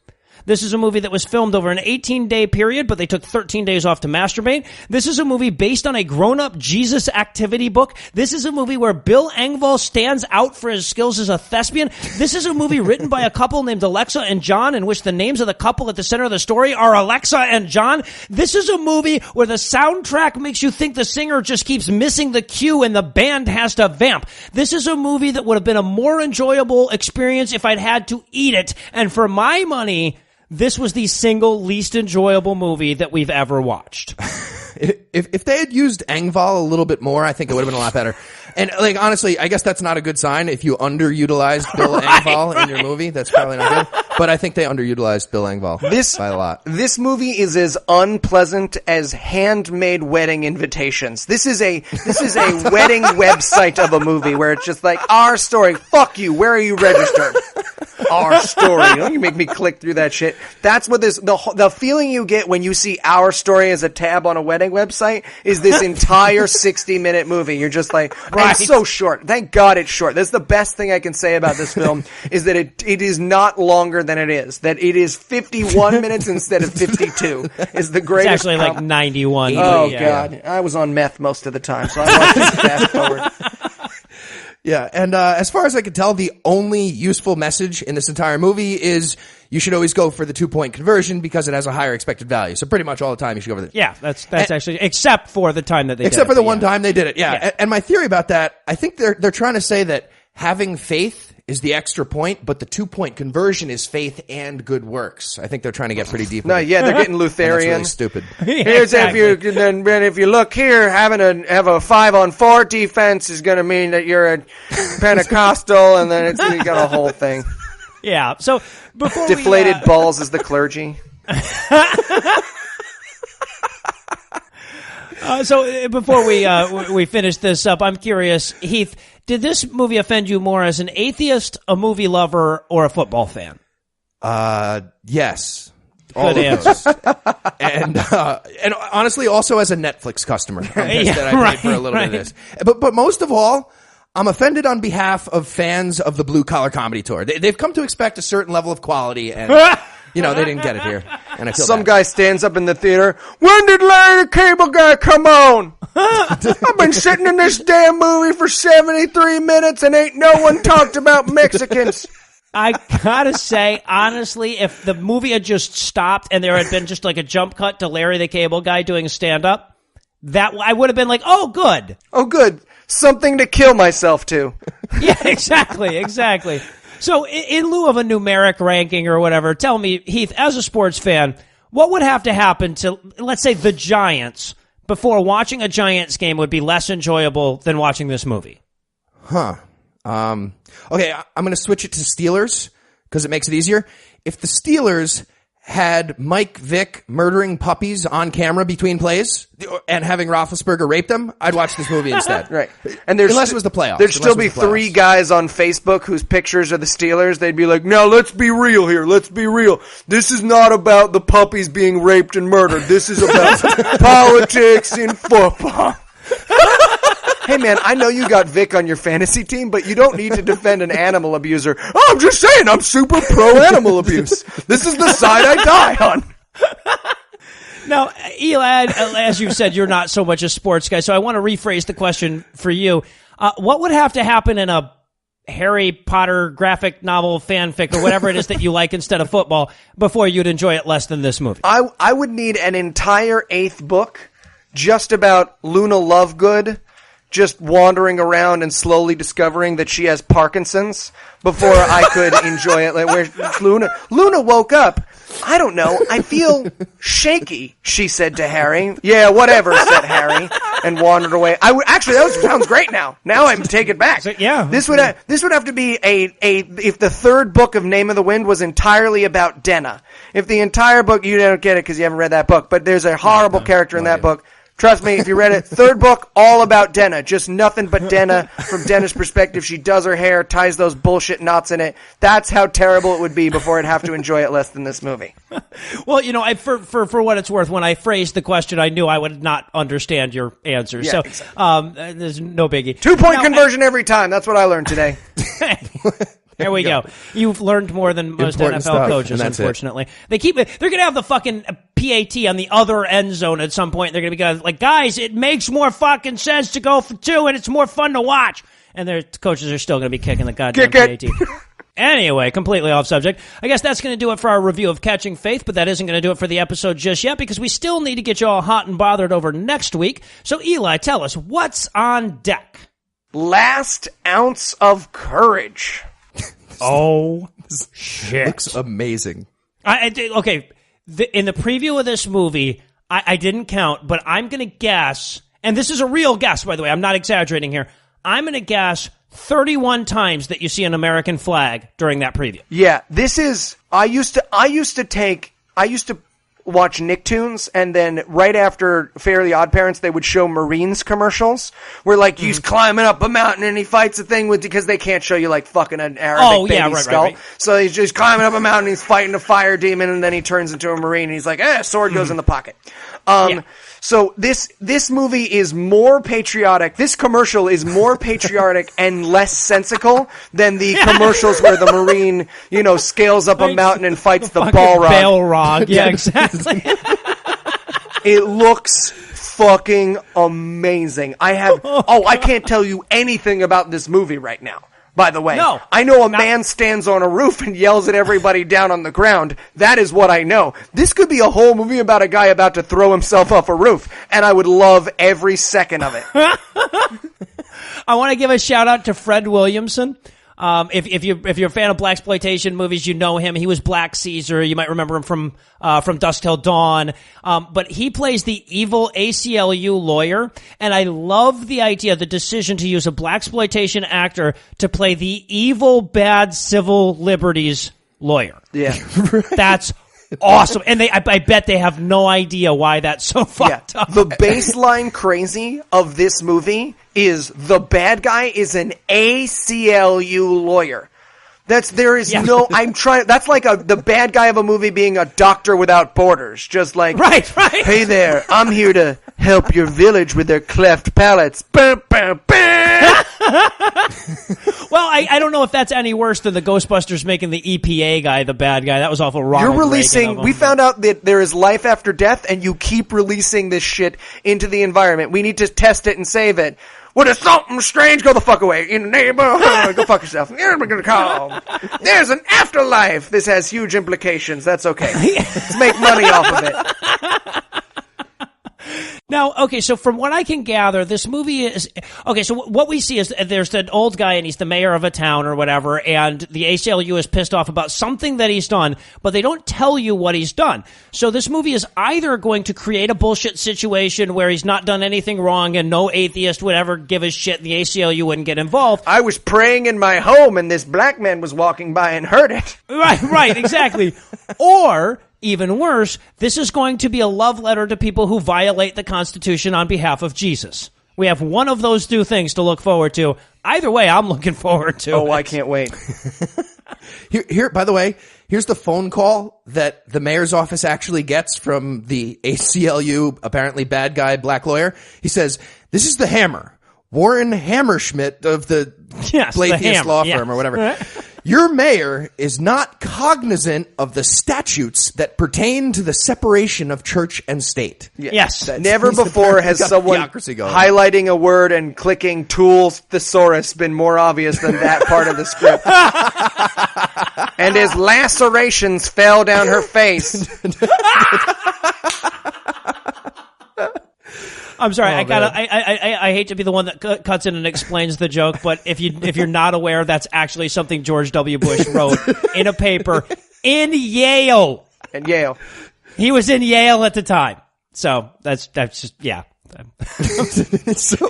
This is a movie that was filmed over an 18-day period, but they took 13 days off to masturbate. This is a movie based on a grown-up Jesus activity book. This is a movie where Bill Engvall stands out for his skills as a thespian. This is a movie written by a couple named Alexa and John, in which the names of the couple at the center of the story are Alexa and John. This is a movie where the soundtrack makes you think the singer just keeps missing the cue and the band has to vamp. This is a movie that would have been a more enjoyable experience if I'd had to eat it. And for my money, this was the single least enjoyable movie that we've ever watched. If they had used Engvall a little bit more, I think it would have been a lot better. And like honestly, I guess that's not a good sign if you underutilized Bill Engvall in your movie. That's probably not good. But I think they underutilized Bill Engvall by a lot. This movie is as unpleasant as handmade wedding invitations. This is a wedding website of a movie where it's just like, our story. Fuck you. Where are you registered? Our story. Don't you make me click through that shit. That's what the feeling you get when you see Our Story as a tab on a wedding website is this entire 60-minute movie. You're just like, right. It's so short. Thank God it's short. That's the best thing I can say about this film is that it is not longer than it is. That it is 51 minutes instead of 52 is the greatest. It's actually like 91. Oh, yeah. God. I was on meth most of the time, so I watched this fast forward. Yeah, and as far as I can tell, the only useful message in this entire movie is you should always go for the 2-point conversion because it has a higher expected value. So pretty much all the time you should go for the... Yeah, that's actually... Except for the time that they did it. Except for the one time they did it, yeah. And my theory about that, I think they're trying to say that having faith is the extra point, but the 2-point conversion is faith and good works. I think they're trying to get pretty deep. No, yeah, they're getting Lutheran. That's really stupid. Here's exactly. If you look here, have a 5-on-4 defense is going to mean that you're a Pentecostal, and then you got a whole thing. Yeah. So before deflated balls is the clergy. So before we finish this up, I'm curious, Heath, did this movie offend you more as an atheist, a movie lover, or a football fan? Yes. Good answer. And honestly, also as a Netflix customer, I'm pissed that I paid for a little bit of this. But most of all, I'm offended on behalf of fans of the Blue Collar Comedy Tour. They've come to expect a certain level of quality, and they didn't get it here. And I feel some bad. guy stands up in the theater. When did Larry the Cable Guy come on? I've been sitting in this damn movie for 73 minutes, and ain't no one talked about Mexicans. I gotta say, honestly, if the movie had just stopped and there had been just like a jump cut to Larry the Cable Guy doing stand-up, that I would have been like, oh, good. Oh, good. Something to kill myself to. Yeah, exactly. So in lieu of a numeric ranking or whatever, tell me, Heath, as a sports fan, what would have to happen to, let's say, the Giants before watching a Giants game would be less enjoyable than watching this movie? Okay, I'm going to switch it to Steelers because it makes it easier. If the Steelers had Mike Vick murdering puppies on camera between plays and having Roethlisberger rape them, I'd watch this movie instead. Right. And unless it was the playoffs. There'd still be 3 guys on Facebook whose pictures are the Steelers. They'd be like, now let's be real here. Let's be real. This is not about the puppies being raped and murdered. This is about politics in football. Hey, man, I know you got Vic on your fantasy team, but you don't need to defend an animal abuser. Oh, I'm just saying, I'm super pro-animal abuse. This is the side I die on. Now, Eli, as you've said, you're not so much a sports guy, so I want to rephrase the question for you. What would have to happen in a Harry Potter graphic novel fanfic or whatever it is that you like instead of football before you'd enjoy it less than this movie? I would need an entire 8th book just about Luna Lovegood just wandering around and slowly discovering that she has Parkinson's before I could enjoy it. Like, where Luna woke up. I don't know. I feel shaky, she said to Harry. Yeah, whatever, said Harry, and wandered away. Actually, that sounds great now. Now I take it back. So, yeah. This would have to be if the 3rd book of Name of the Wind was entirely about Denna. If the entire book, you don't get it because you haven't read that book, but there's a horrible character in that book. Trust me, if you read it, 3rd book, all about Denna. Just nothing but Denna from Denna's perspective. She does her hair, ties those bullshit knots in it. That's how terrible it would be before I'd have to enjoy it less than this movie. Well, for what it's worth, when I phrased the question, I knew I would not understand your answer. Yeah, so exactly. There's no biggie. 2-point conversion every time. That's what I learned today. There we go. You've learned more than most Important NFL stuff, coaches, unfortunately. They're going to have the fucking PAT on the other end zone at some point. They're going to be like, guys, it makes more fucking sense to go for 2, and it's more fun to watch. And their coaches are still going to be kicking the goddamn PAT. Anyway, completely off subject. I guess that's going to do it for our review of Catching Faith, but that isn't going to do it for the episode just yet because we still need to get you all hot and bothered over next week. So, Eli, tell us, what's on deck? Last Ounce of Courage. Oh, shit. Looks amazing. Okay, in the preview of this movie, I didn't count, but I'm going to guess, and this is a real guess, by the way, I'm not exaggerating here, I'm going to guess 31 times that you see an American flag during that preview. Yeah, this is, I used to watch Nicktoons, and then right after Fairly Odd Parents, they would show Marines commercials where like he's climbing up a mountain and he fights a thing because they can't show you like fucking an Arabic baby skull. Right. So he's just climbing up a mountain, he's fighting a fire demon, and then he turns into a Marine and he's like, sword goes in the pocket. So this movie is more patriotic. This commercial is more patriotic and less sensical than the commercials where the Marine, scales up a mountain and fights the Balrog. Balrog. Yeah, exactly. It looks fucking amazing. I can't tell you anything about this movie right now. By the way, no, I know a man stands on a roof and yells at everybody down on the ground. That is what I know. This could be a whole movie about a guy about to throw himself off a roof, and I would love every second of it. I want to give a shout out to Fred Williamson. If you're a fan of blaxploitation movies, you know him. He was Black Caesar. You might remember him from Dusk Till Dawn. But he plays the evil ACLU lawyer, and I love the idea, the decision to use a blaxploitation actor to play the evil, bad civil liberties lawyer. Yeah, that's awesome. And I bet they have no idea why that's so fucked up. The baseline crazy of this movie is the bad guy is an ACLU lawyer. That's like the bad guy of a movie being a doctor without borders. Just like, right. Hey there, I'm here to help your village with their cleft palates. Bah, bah, bah. Well, I don't know if that's any worse than the Ghostbusters making the EPA guy the bad guy. That was awful. You're releasing. We found out that there is life after death, and you keep releasing this shit into the environment. We need to test it and save it. When there's something strange, go the fuck away. In the neighborhood, go fuck yourself. We're gonna call. There's an afterlife. This has huge implications. That's okay. Let's make money off of it. Now, okay, so from what I can gather, this movie is... Okay, so what we see is there's an old guy, and he's the mayor of a town or whatever, and the ACLU is pissed off about something that he's done, but they don't tell you what he's done. So this movie is either going to create a bullshit situation where he's not done anything wrong and no atheist would ever give a shit and the ACLU wouldn't get involved. I was praying in my home, and this black man was walking by and heard it. Right, exactly. Or... even worse, this is going to be a love letter to people who violate the Constitution on behalf of Jesus. We have one of those two things to look forward to. Either way, I'm looking forward to it. Oh, I can't wait. Here, by the way, here's the phone call that the mayor's office actually gets from the ACLU, apparently bad guy, black lawyer. He says, "This is the Hammer, Warren Hammerschmidt of the Blathius law firm or whatever. Your mayor is not cognizant of the statutes that pertain to the separation of church and state." Yes. Never before has someone highlighting a word and clicking tools thesaurus been more obvious than that part of the script. And as lacerations fell down her face. I'm sorry. I hate to be the one that cuts in and explains the joke, but if you're not aware, that's actually something George W. Bush wrote in a paper in Yale. In Yale. He was in Yale at the time. So that's just, yeah.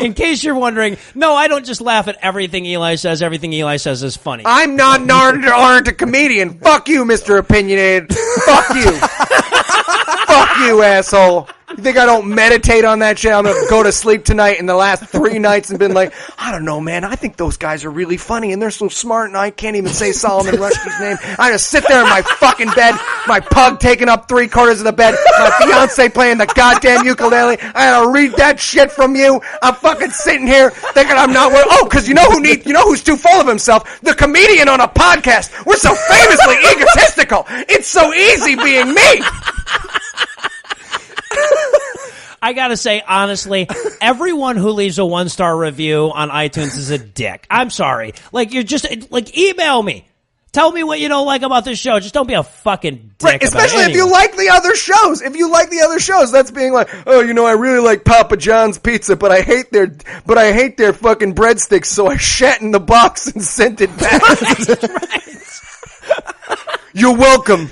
In case you're wondering, no, I don't just laugh at everything Eli says. Everything Eli says is funny. I'm not a comedian. Fuck you, Mr. Opinionated. Fuck you. Fuck you, asshole. You think I don't meditate on that shit? I'm going to go to sleep tonight in the last 3 nights and been like, I don't know, man. I think those guys are really funny and they're so smart and I can't even say Solomon Rushdie's name. I just sit there in my fucking bed, my pug taking up 3/4 of the bed, my fiance playing the goddamn ukulele. I gotta read that shit from you. I'm fucking sitting here thinking I'm not... because you know who's too full of himself? The comedian on a podcast. We're so famously egotistical. It's so easy being me. I gotta say, honestly, everyone who leaves a 1-star review on iTunes is a dick. I'm sorry. You're just, email me. Tell me what you don't like about this show. Just don't be a fucking dick. Right, especially if you like the other shows. If you like the other shows, that's being like, I really like Papa John's pizza, but I hate their fucking breadsticks, so I shat in the box and sent it back. Right. You're welcome.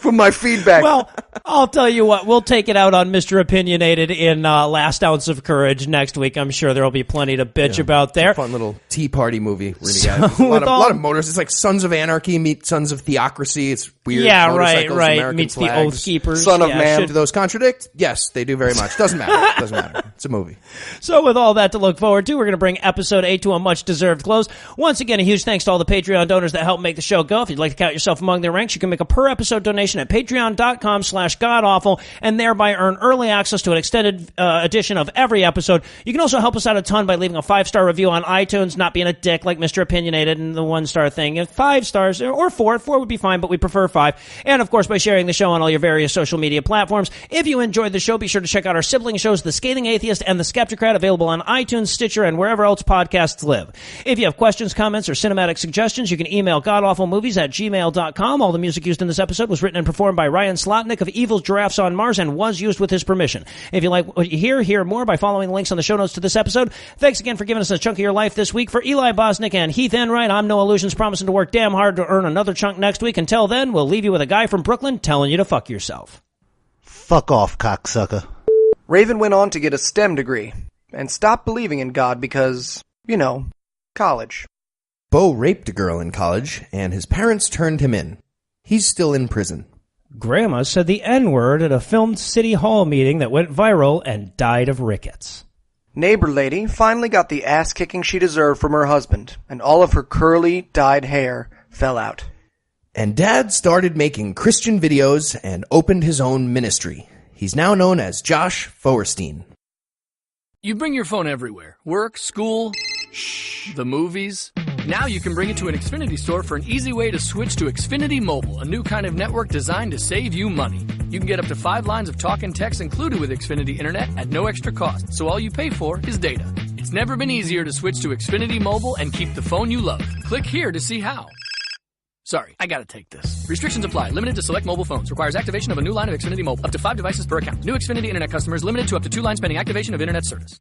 For my feedback. Well, I'll tell you what, we'll take it out on Mr. Opinionated in Last Ounce of Courage next week. I'm sure there'll be plenty to bitch about there. Fun little tea party movie. A lot of motors. It's like Sons of Anarchy meet Sons of Theocracy. It's weird. Yeah, right. American Meets flags. the Oath Keepers. Son of Man. Do those contradict? Yes, they do very much. Doesn't matter. It's a movie. So with all that to look forward to, we're going to bring episode 8 to a much-deserved close. Once again, a huge thanks to all the Patreon donors that help make the show go. If you'd like to count yourself among their ranks, you can make a per-episode donation at patreon.com/ patreon.com/godawful, and thereby earn early access to an extended edition of every episode. You can also help us out a ton by leaving a 5-star review on iTunes, not being a dick like Mr. Opinionated and the 1-star thing. If 5 stars, or 4 would be fine, but we prefer 5. And of course, by sharing the show on all your various social media platforms. If you enjoyed the show, be sure to check out our sibling shows, The Scathing Atheist and The Skeptocrat, available on iTunes, Stitcher, and wherever else podcasts live. If you have questions, comments, or cinematic suggestions, you can email godawfulmovies@gmail.com. All the music used in this episode was written and performed by Ryan Slotnick of Evil Giraffes on Mars and was used with his permission. If you like what you hear more by following the links on the show notes to this episode. Thanks again for giving us a chunk of your life this week. For Eli Bosnick and Heath Enwright, I'm Noah Lugeons, promising to work damn hard to earn another chunk next week. Until then, we'll leave you with a guy from Brooklyn telling you to fuck yourself. Fuck off, cocksucker. Raven went on to get a STEM degree and stopped believing in God because, college. Bo raped a girl in college, and his parents turned him in. He's still in prison. Grandma said the N-word at a filmed City Hall meeting that went viral and died of rickets. Neighbor lady finally got the ass-kicking she deserved from her husband, and all of her curly, dyed hair fell out. And Dad started making Christian videos and opened his own ministry. He's now known as Josh Foerstein. You bring your phone everywhere. Work, school, the movies. Now you can bring it to an Xfinity store for an easy way to switch to Xfinity Mobile, a new kind of network designed to save you money. You can get up to 5 lines of talk and text included with Xfinity Internet at no extra cost, so all you pay for is data. It's never been easier to switch to Xfinity Mobile and keep the phone you love. Click here to see how. Sorry, I gotta take this. Restrictions apply. Limited to select mobile phones. Requires activation of a new line of Xfinity Mobile. Up to 5 devices per account. New Xfinity Internet customers limited to up to 2 lines pending activation of Internet service.